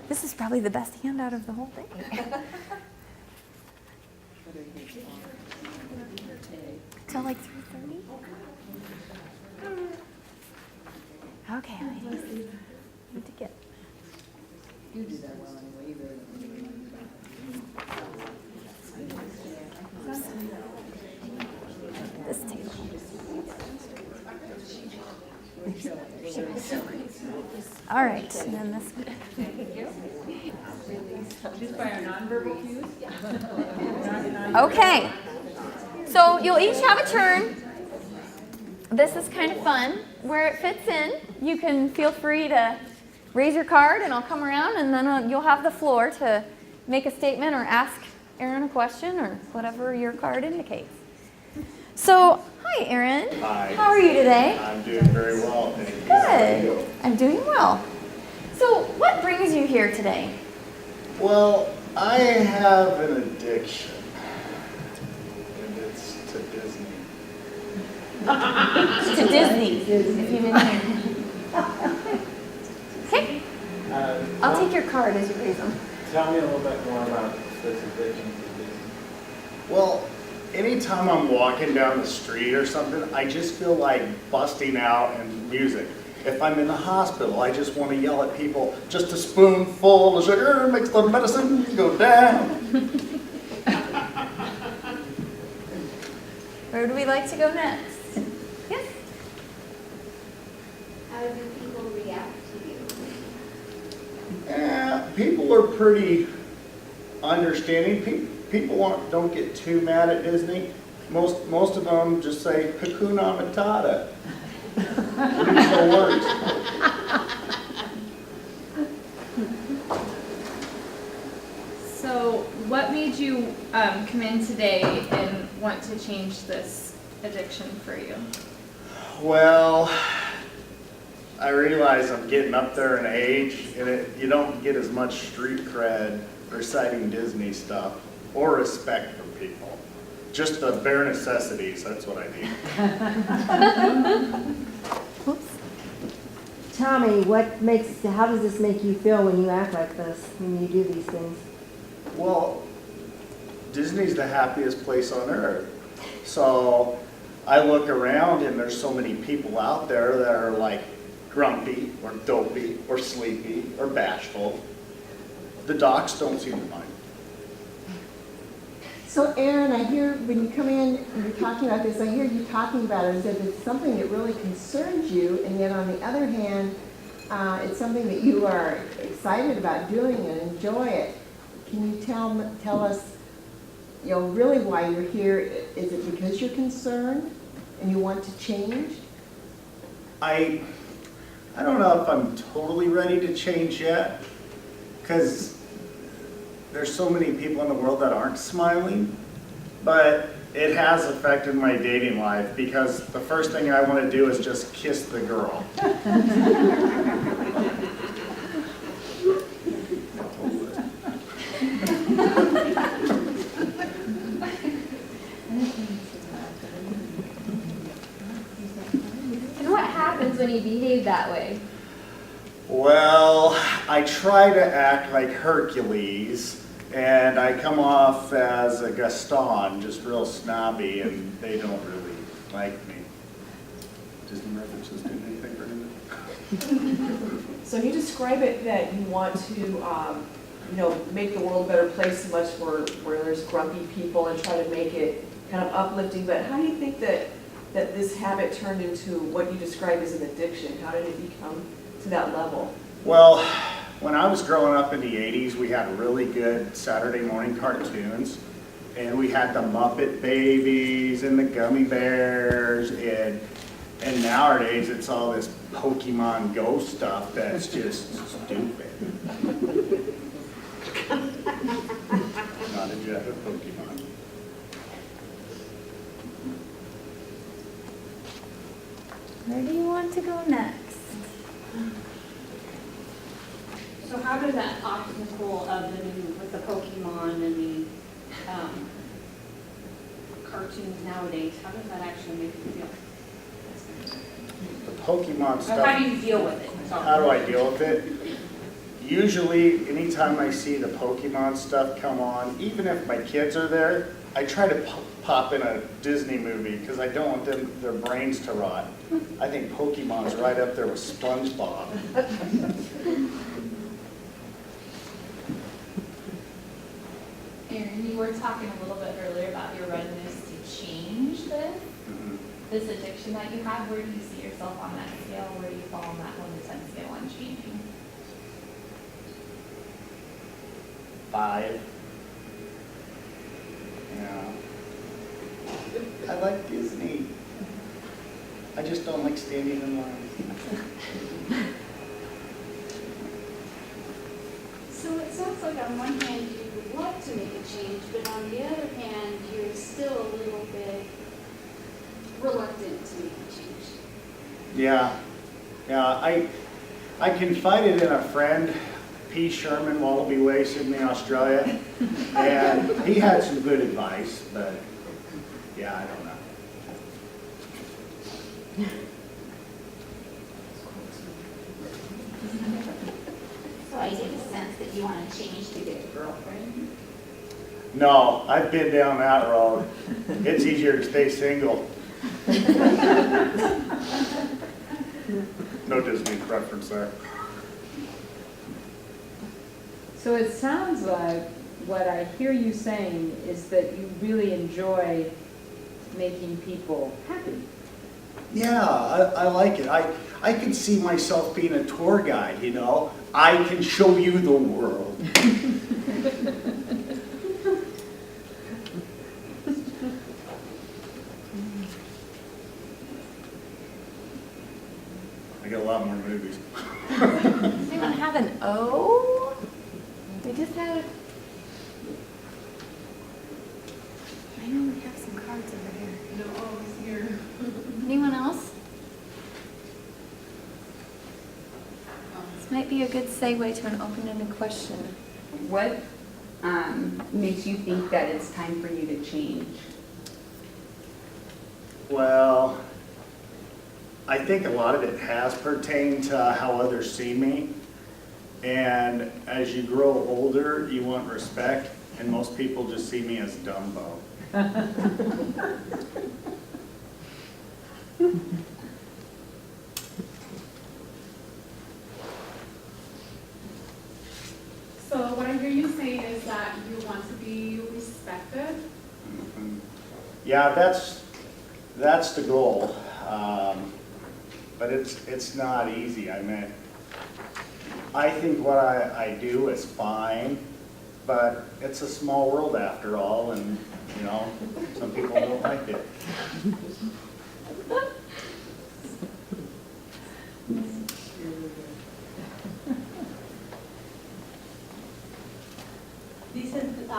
This is probably the best handout of the whole thing. Till like 3:30? Okay, ladies. Need to get. You do that well anyway. You really This table. All right, and then this one. Just by our nonverbal cues? Okay, so you'll each have a turn. This is kind of fun. Where it fits in, you can feel free to raise your card and I'll come around and then you'll have the floor to make a statement or ask Aaron a question or whatever your card indicates. So, hi Aaron. Hi. How are you today? I'm doing very well, thank you. Good. I'm doing well. So, what brings you here today? Well, I have an addiction, and it's to Disney. To Disney, if you didn't hear. Okay. I'll take your card as you raise them. Tell me a little bit more about this addiction to Disney. Well, anytime I'm walking down the street or something, I just feel like busting out in music. If I'm in the hospital, I just want to yell at people, just a spoonful of sugar makes the medicine go down. Where would we like to go next? Yes? How do people react to you? People are pretty understanding. People don't get too mad at Disney. Most of them just say Hakuna Matata. No worries. So, what made you come in today and want to change this addiction for you? Well, I realize I'm getting up there in age, and you don't get as much street cred reciting Disney stuff or respect from people. Just the bare necessities, that's what I need. Tell me, how does this make you feel when you act like this, when you do these things? Well, Disney's the happiest place on earth. So I look around and there's so many people out there that are like grumpy or dopey or sleepy or bashful. The docs don't seem to mind. So Aaron, I hear when you come in and you're talking about this, I hear you talking about it as if it's something that really concerns you, and yet on the other hand, it's something that you are excited about doing and enjoy it. Can you tell us, really why you're here? Is it because you're concerned and you want to change? I don't know if I'm totally ready to change yet, because there's so many people in the world that aren't smiling, but it has affected my dating life because the first thing I want to do is just kiss the girl. And what happens when you behave that way? Well, I try to act like Hercules, and I come off as a Gaston, just real snobby, and they don't really like me. Disney references do anything for him? So you describe it that you want to, make the world a better place, so much where there's grumpy people, and try to make it kind of uplifting. But how do you think that this habit turned into what you describe as an addiction? How did it become to that level? Well, when I was growing up in the 80s, we had really good Saturday morning cartoons, and we had the Muppet Babies and the Gummy Bears, and nowadays it's all this Pokemon Go stuff that's just stupid. Not a jet of Pokemon. Where do you want to go next? So how does that obstacle of the new, with the Pokemon and the cartoons nowadays, how does that actually make you feel? The Pokemon Or stuff. how do you deal with it? Sorry. How do I deal with it? Usually, anytime I see the Pokemon stuff come on, even if my kids are there, I try to pop in a Disney movie because I don't want their brains to rot. I think Pokemon's right up there with SpongeBob. Erin, you were talking a little bit earlier about your readiness to change this addiction that you have. Where do you see yourself on that scale? Where do you fall on that 1 to 10 scale on changing? 5. Yeah. I like Disney. I just don't like standing in line. So it sounds like on one hand you would like to make a change, but on the other hand, you're still a little bit reluctant to make a change. Yeah. I confided in a friend, P. Sherman, Wallaby Way, Sydney, Australia, and he had some good advice, but yeah, I don't know. So I get a sense that you want to change to get a girlfriend. No, I've been down that road. It's easier to stay single. No Disney preference there. So it sounds like what I hear you saying is that you really enjoy making people happy. Yeah, I like it. I can see myself being a tour guide, you know. I can show you the world. I get a lot more movies. Does anyone have an O? We just had. I know we have some cards over here. No O's here. Anyone else? This might be a good segue to an open-ended question. What makes you think that it's time for you to change? Well, I think a lot of it has pertained to how others see me. And as you grow older, you want respect, and most people just see me as Dumbo. So what I hear you saying is that you want to be respected. Yeah, that's the goal. But it's not easy. I mean, I think what I do is fine, but it's a small world after all, and you know, some people don't like it. This is the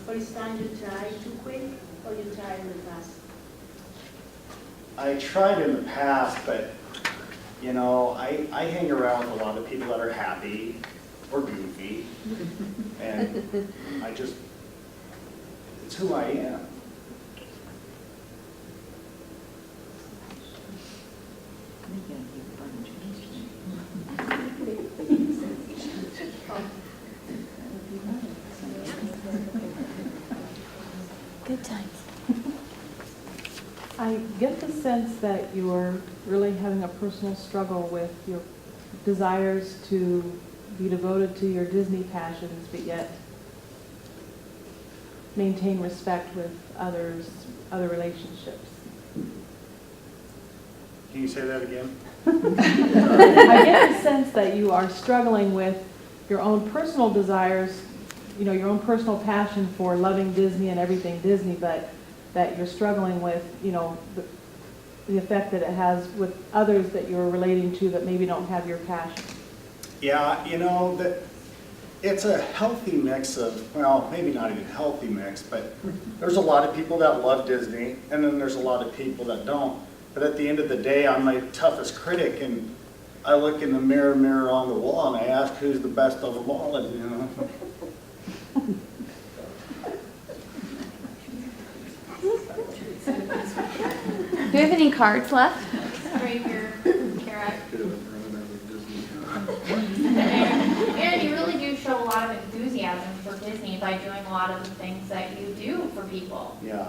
first time you try to quit, or you tried in the past? I tried in the past, but you know, I hang around with a lot of people that are happy or goofy, and it's who I am. I get the sense that you're really having a personal struggle with your desires to be devoted to your Disney passions, but yet maintain respect with others, other relationships. Can you say that again? I get the sense that you are struggling with your own personal desires, you know, your own personal passion for loving Disney and everything Disney, but that you're struggling with, you know, the effect that it has with others that you're relating to that maybe don't have your passion. Yeah, you know, that it's a healthy mix of, well, maybe not even healthy mix, but there's a lot of people that love Disney, and then there's a lot of people that don't. But at the end of the day, I'm my toughest critic, and I look in the mirror on the wall, and I ask who's the best of them all, and, you know. Do you have any cards left? Right here, Kara. And you really do show a lot of enthusiasm for Disney by doing a lot of the things that you do for people. Yeah.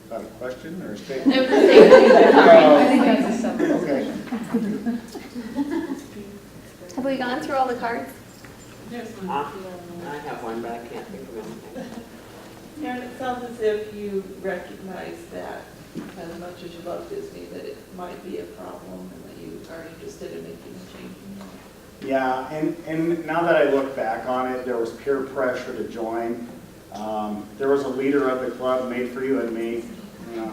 Is that a question or a statement? It was a statement. I think that's a summary. Okay. Have we gone through all the cards? I have one, but I can't think of anything. Karen, it sounds as if you recognize that as much as you love Disney, that it might be a problem and that you are interested in making a change. Yeah, and now that I look back on it, there was peer pressure to join. There was a leader of the club, Made for You and Me. You know,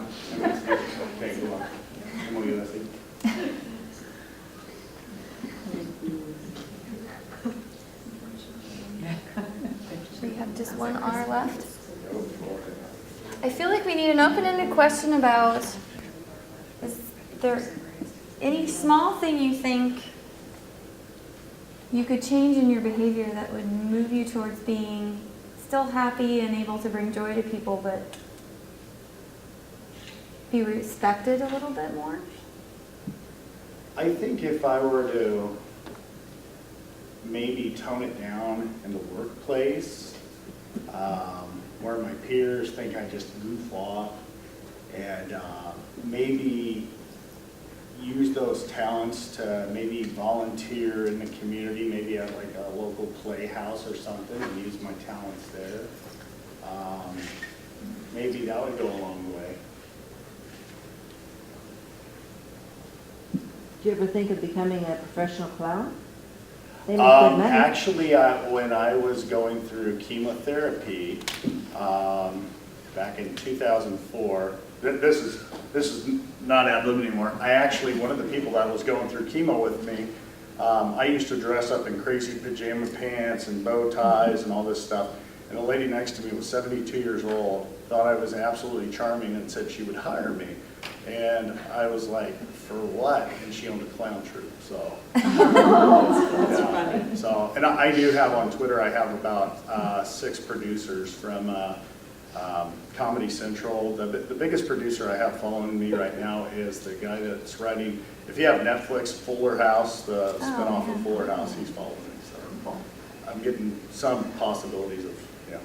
okay, go on. MOUSE. We have just one R left. I feel like we need an open-ended question about, is there any small thing you think you could change in your behavior that would move you towards being still happy and able to bring joy to people, but be respected a little bit more? I think if I were to maybe tone it down in the workplace, where my peers think I just goof off, and maybe use those talents to maybe volunteer in the community, maybe at like a local playhouse or something, and use my talents there. Maybe that would go a long way. Do you ever think of becoming a professional clown? They make good money. Actually, when I was going through chemotherapy back in 2004, this is not ad lib anymore. I actually, one of the people that was going through chemo with me, I used to dress up in crazy pajama pants and bow ties and all this stuff. And the lady next to me was 72 years old, thought I was absolutely charming and said she would hire me. And I was like, for what? And she owned a clown troupe, so. That's funny. So, and I do have on Twitter, I have about 6 producers from Comedy Central. The biggest producer I have following me right now is the guy that's writing, if you have Netflix, Fuller House, the spinoff of Fuller House, he's following me. So I'm getting some possibilities of, yeah.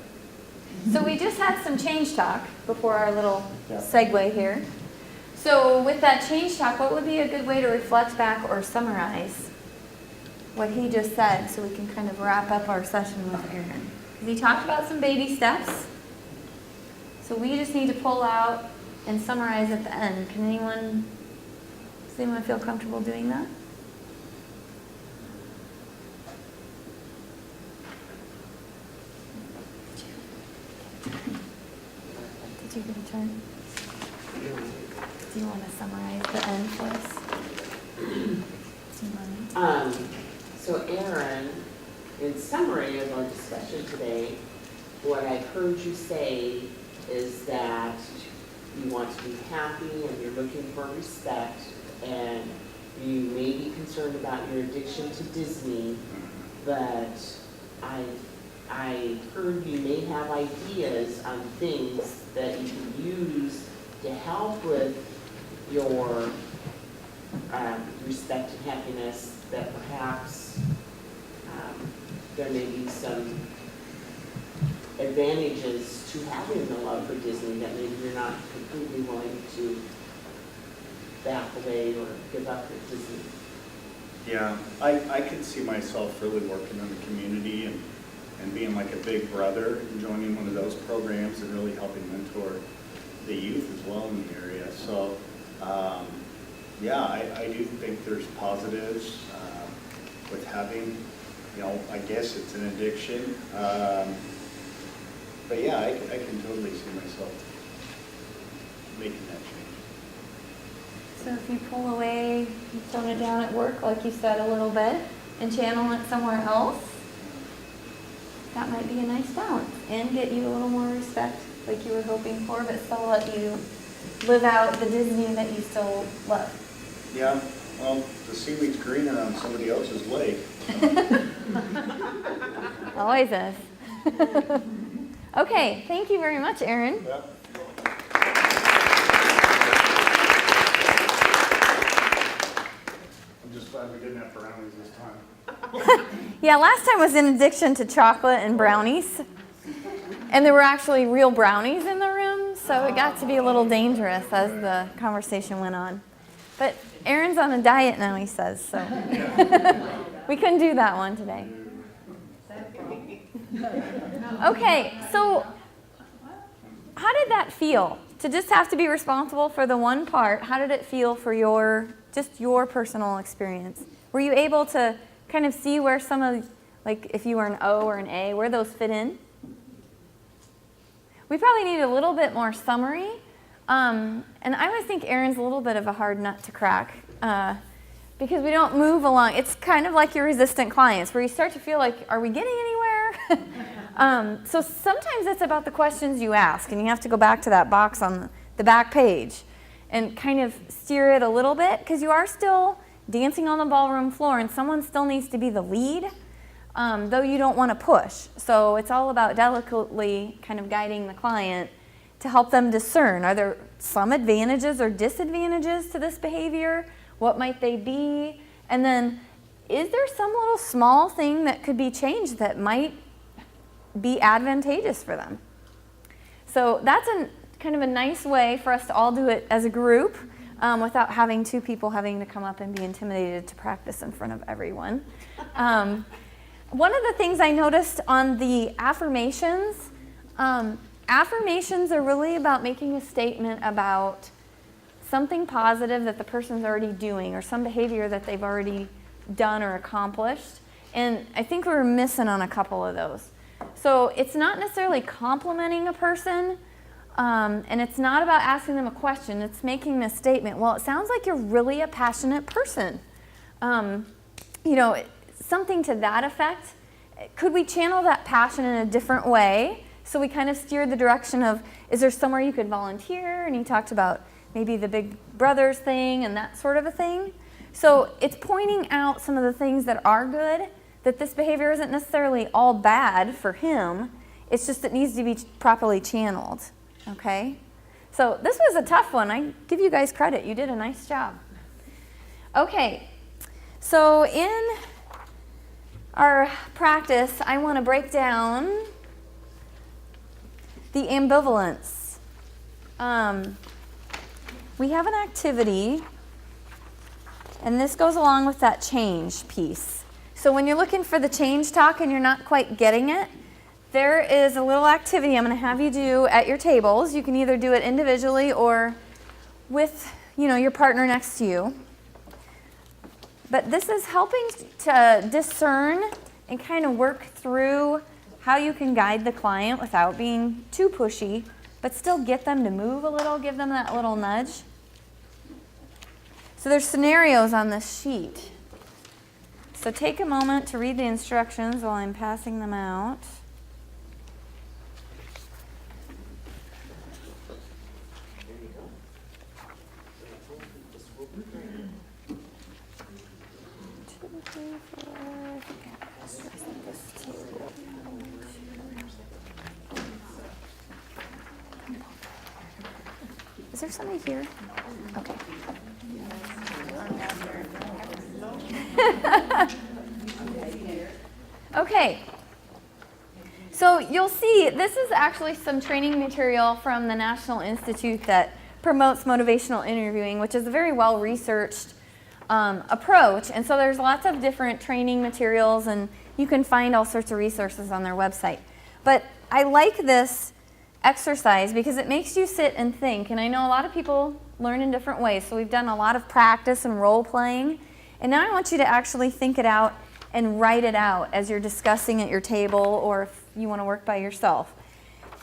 So we just had some change talk before our little segue here. So with that change talk, what would be a good way to reflect back or summarize what he just said so we can kind of wrap up our session with Aaron? He talked about some baby steps. So we just need to pull out and summarize at the end. Does anyone feel comfortable doing that? Did you get a turn? Do you want to summarize the end for us? So Aaron, in summary of our discussion today, what I heard you say is that you want to be happy and you're looking for respect, and you may be concerned about your addiction to Disney, but I heard you may have ideas on things that you can use to help with your respect and happiness, that perhaps there may be some advantages to having the love for Disney that maybe you're not completely willing to back away or give up at Disney. Yeah, I could see myself really working in the community and being like a big brother and joining one of those programs and really helping mentor the youth as well in the area. So, yeah, I do think there's positives with having, you know, I guess it's an addiction. But yeah, I can totally see myself making that change. So if you pull away, you tone it down at work, like you said, a little bit, and channel it somewhere else, that might be a nice balance and get you a little more respect like you were hoping for, but still let you live out the Disney that you still love. Yeah, well, the seaweed's greener on somebody else's lake. Always is. Okay, thank you very much, Erin. Yeah. I'm just glad we didn't have brownies this time. Yeah, last time was in addiction to chocolate and brownies. And there were actually real brownies in the room, so it got to be a little dangerous as the conversation went on. But Erin's on a diet now, he says, so we couldn't do that one today. Okay, so how did that feel? To just have to be responsible for the one part, how did it feel for just your personal experience? Were you able to kind of see where some of, like if you were an O or an A, where those fit in? We probably need a little bit more summary. And I always think Erin's a little bit of a hard nut to crack because we don't move along. It's kind of like your resistant clients where you start to feel like, are we getting anywhere? So sometimes it's about the questions you ask, and you have to go back to that box on the back page and kind of steer it a little bit because you are still dancing on the ballroom floor and someone still needs to be the lead. Though you don't want to push. So it's all about delicately kind of guiding the client to help them discern. Are there some advantages or disadvantages to this behavior? What might they be? And then is there some little small thing that could be changed that might be advantageous for them? So that's kind of a nice way for us to all do it as a group without having two people having to come up and be intimidated to practice in front of everyone. One of the things I noticed on the affirmations, affirmations are really about making a statement about something positive that the person's already doing or some behavior that they've already done or accomplished. And I think we were missing on a couple of those. So it's not necessarily complimenting a person, and it's not about asking them a question. It's making a statement. Well, it sounds like you're really a passionate person. You know, something to that effect. Could we channel that passion in a different way? So we kind of steered the direction of, is there somewhere you could volunteer? And he talked about maybe the Big Brothers thing and that sort of a thing. So it's pointing out some of the things that are good, that this behavior isn't necessarily all bad for him. It's just it needs to be properly channeled, okay? So this was a tough one. I give you guys credit. You did a nice job. Okay, so in our practice, I want to break down the ambivalence. We have an activity, and this goes along with that change piece. So when you're looking for the change talk and you're not quite getting it, there is a little activity I'm going to have you do at your tables. You can either do it individually or with, your partner next to you. But this is helping to discern and kind of work through how you can guide the client without being too pushy, but still get them to move a little, give them that little nudge. So there's scenarios on this sheet. So take a moment to read the instructions while I'm passing them out. Is there somebody here? Okay. Okay. So you'll see, this is actually some training material from the National Institute that promotes motivational interviewing, which is a very well-researched approach. And so there's lots of different training materials, and you can find all sorts of resources on their website. But I like this exercise because it makes you sit and think. And I know a lot of people learn in different ways, so we've done a lot of practice and role playing. And now I want you to actually think it out and write it out as you're discussing at your table, or if you want to work by yourself.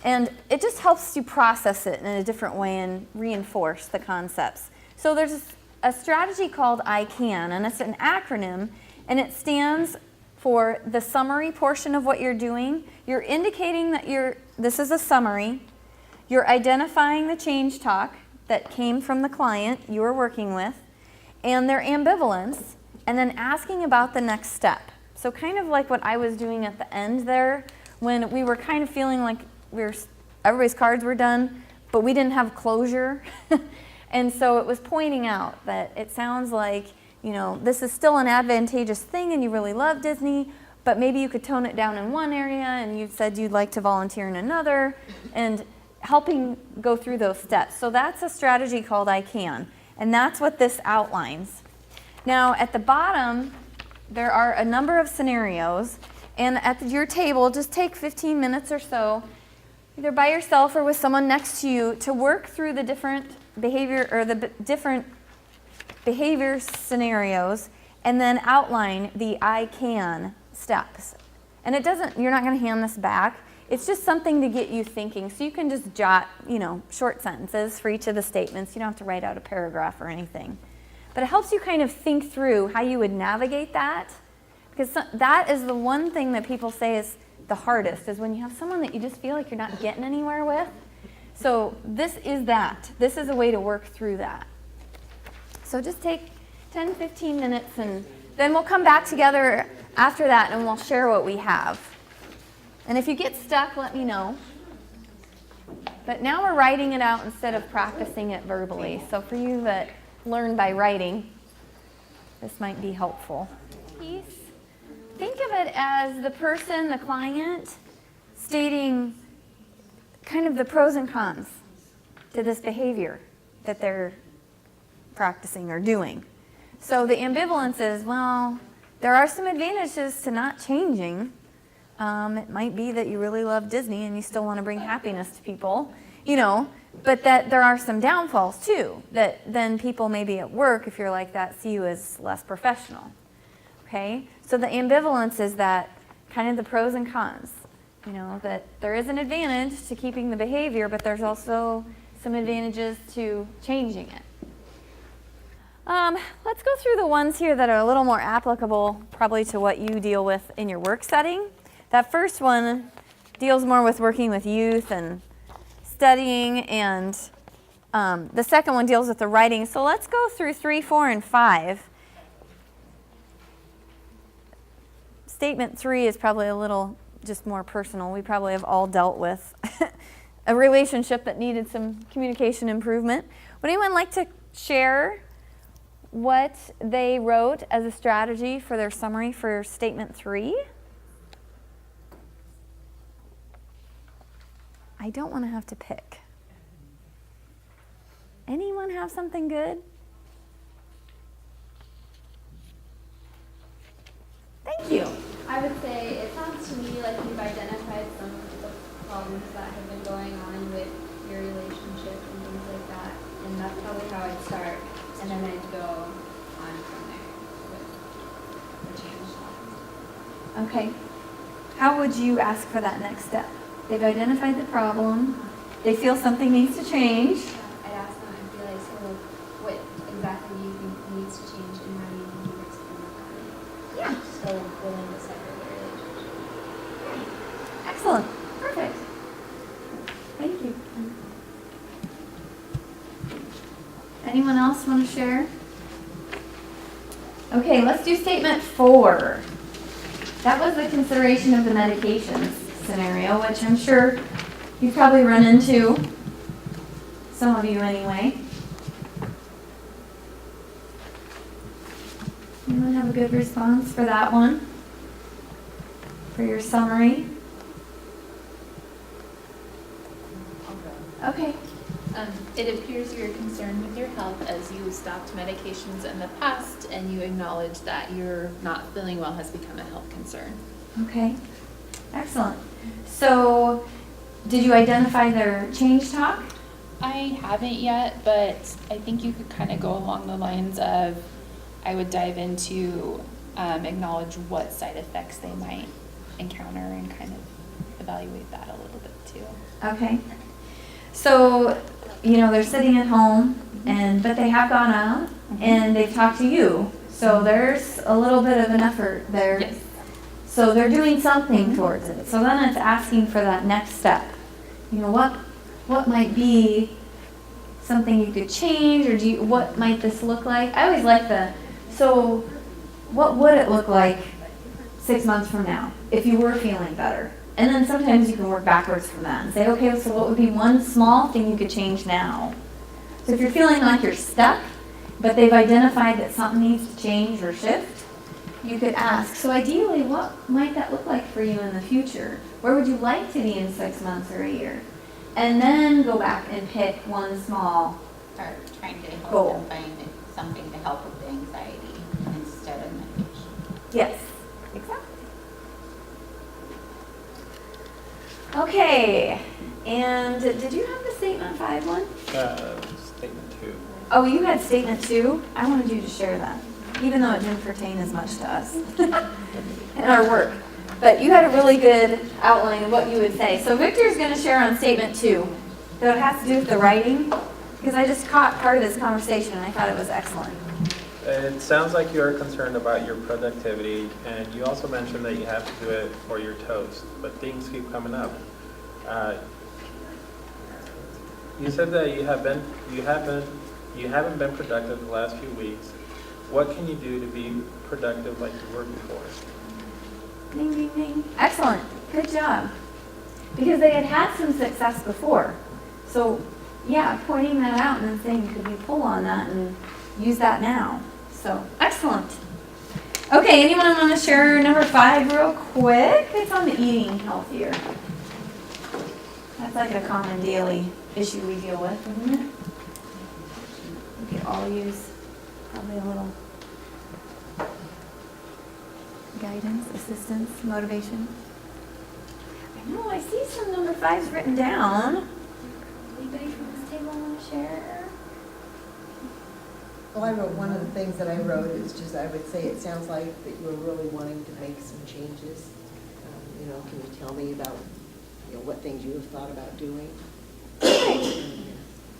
And it just helps you process it in a different way and reinforce the concepts. So there's a strategy called I CAN, and it's an acronym, and it stands for the summary portion of what you're doing. You're indicating that this is a summary. You're identifying the change talk that came from the client you were working with, and their ambivalence, and then asking about the next step. So kind of like what I was doing at the end there, when we were kind of feeling like everybody's cards were done, but we didn't have closure. And so it was pointing out that it sounds like, this is still an advantageous thing and you really love Disney, but maybe you could tone it down in one area, and you said you'd like to volunteer in another, and helping go through those steps. So that's a strategy called I CAN, and that's what this outlines. Now at the bottom, there are a number of scenarios, and at your table, just take 15 minutes or so, either by yourself or with someone next to you, to work through the different behavior or the different behavior scenarios, and then outline the I CAN steps. And you're not going to hand this back. It's just something to get you thinking. So you can just jot, short sentences for each of the statements. You don't have to write out a paragraph or anything. But it helps you kind of think through how you would navigate that, because that is the one thing that people say is the hardest, is when you have someone that you just feel like you're not getting anywhere with. So this is that. This is a way to work through that. So just take 10, 15 minutes, and then we'll come back together after that and we'll share what we have. And if you get stuck, let me know. But now we're writing it out instead of practicing it verbally. So for you that learn by writing, this might be helpful. Think of it as the person, the client, stating kind of the pros and cons to this behavior that they're practicing or doing. So the ambivalence is, well, there are some advantages to not changing. It might be that you really love Disney and you still want to bring happiness to people, but that there are some downfalls too, that then people maybe at work, if you're like that, see you as less professional. Okay? So the ambivalence is that kind of the pros and cons, that there is an advantage to keeping the behavior, but there's also some advantages to changing it. Let's go through the ones here that are a little more applicable probably to what you deal with in your work setting. That first one deals more with working with youth and studying, and the second one deals with the writing. So let's go through 3, 4, and 5. Statement 3 is probably a little just more personal. We probably have all dealt with a relationship that needed some communication improvement. Would anyone like to share what they wrote as a strategy for their summary for statement 3? I don't want to have to pick. Anyone have something good? Thank you. I would say it sounds to me like you've identified some of the problems that have been going on with your relationship and things like that, and that's probably how I'd start, and then I'd go on from there with the change talk. Okay. How would you ask for that next step? They've identified the problem. They feel something needs to change. I'd ask them, I'd be like, so what exactly do you think needs to change, and how do you think you guys can work on it? Yeah. So willing to separate the relationship. Excellent. Perfect. Thank you. Anyone else want to share? Okay, let's do statement 4. That was the consideration of the medications scenario, which I'm sure you've probably run into, some of you anyway. Anyone have a good response for that one? For your summary? Okay. It appears you're concerned with your health as you stopped medications in the past and you acknowledge that you're not feeling well has become a health concern. Okay. Excellent. So, did you identify their change talk? I haven't yet, but I think you could kind of go along the lines of, I would dive into acknowledge what side effects they might encounter and kind of evaluate that a little bit too. Okay. So, you know, they're sitting at home, but they have gone out and they've talked to you. So there's a little bit of an effort there. Yes. So they're doing something towards it. So then it's asking for that next step. You know, what might be something you could change, or what might this look like? I always like so what would it look like 6 months from now if you were feeling better? And then sometimes you can work backwards from that and say, okay, so what would be one small thing you could change now? So if you're feeling like you're stuck, but they've identified that something needs to change or shift, you could ask, so ideally, what might that look like for you in the future? Where would you like to be in 6 months or a year? And then go back and pick one small Or trying to help goal. them find something to help with the anxiety instead of medication. Yes, exactly. Okay, and did you have the statement 5 one? Statement 2. Oh, you had statement 2? I wanted you to share that, even though it didn't pertain as much to us in our work. But you had a really good outline of what you would say. So Victor's going to share on statement 2. So it has to do with the writing, because I just caught part of this conversation and I thought it was excellent. It sounds like you are concerned about your productivity, and you also mentioned that you have to do it for your toast, but things keep coming up. You said that you haven't been productive the last few weeks. What can you do to be productive like you were before? Ding, ding, ding. Excellent. Good job. Because they had some success before. So, yeah, pointing that out and then saying, could you pull on that and use that now? So, excellent. Okay, anyone want to share number 5 real quick? It's on the eating healthier. That's like a common daily issue we deal with, isn't it? We could all use probably a little guidance, assistance, motivation. I know, I see some number 5s written down. Anybody from this table want to share? Well, I wrote, one of the things that I wrote is just, I would say it sounds like that you're really wanting to make some changes. You know, can you tell me about, what things you have thought about doing?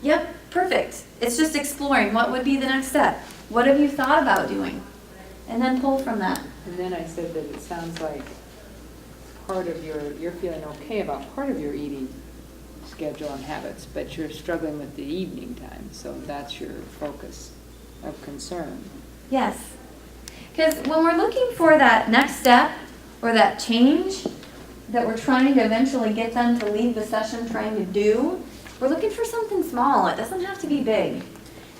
Yep, perfect. It's just exploring what would be the next step. What have you thought about doing? And then pull from that. And then I said that it sounds like part of you're feeling okay about part of your eating schedule and habits, but you're struggling with the evening time, so that's your focus of concern. Yes. Because when we're looking for that next step or that change that we're trying to eventually get them to leave the session trying to do, we're looking for something small. It doesn't have to be big.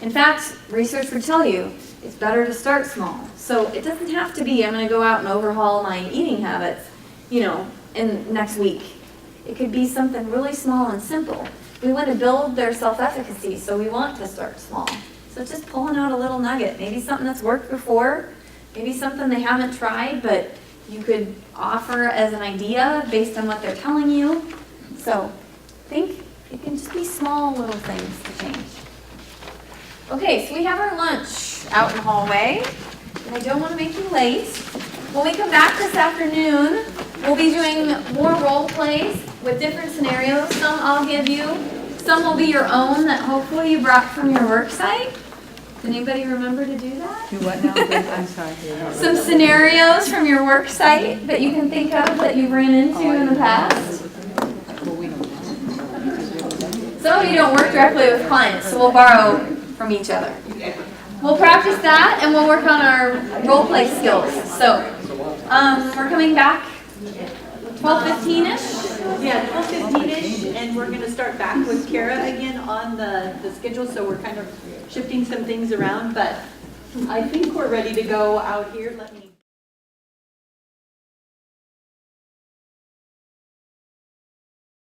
In fact, research would tell you it's better to start small. So it doesn't have to be, I'm going to go out and overhaul my eating habits, in next week. It could be something really small and simple. We want to build their self-efficacy, so we want to start small. So just pulling out a little nugget, maybe something that's worked before, maybe something they haven't tried, but you could offer as an idea based on what they're telling you. So think it can just be small little things to change. Okay, so we have our lunch out in the hallway, and I don't want to make you late. When we come back this afternoon, we'll be doing more role plays with different scenarios. Some I'll give you, some will be your own that hopefully you brought from your work site. Did anybody remember to do that? Do what now? I'm sorry. Some scenarios from your work site that you can think of that you've ran into in the past. Some of you don't work directly with clients, so we'll borrow from each other. We'll practice that and we'll work on our role play skills. So we're coming back 12:15ish. Yeah, 12:15ish, and we're going to start back with Kara again on the schedule. So we're kind of shifting some things around, but I think we're ready to go out here. Let me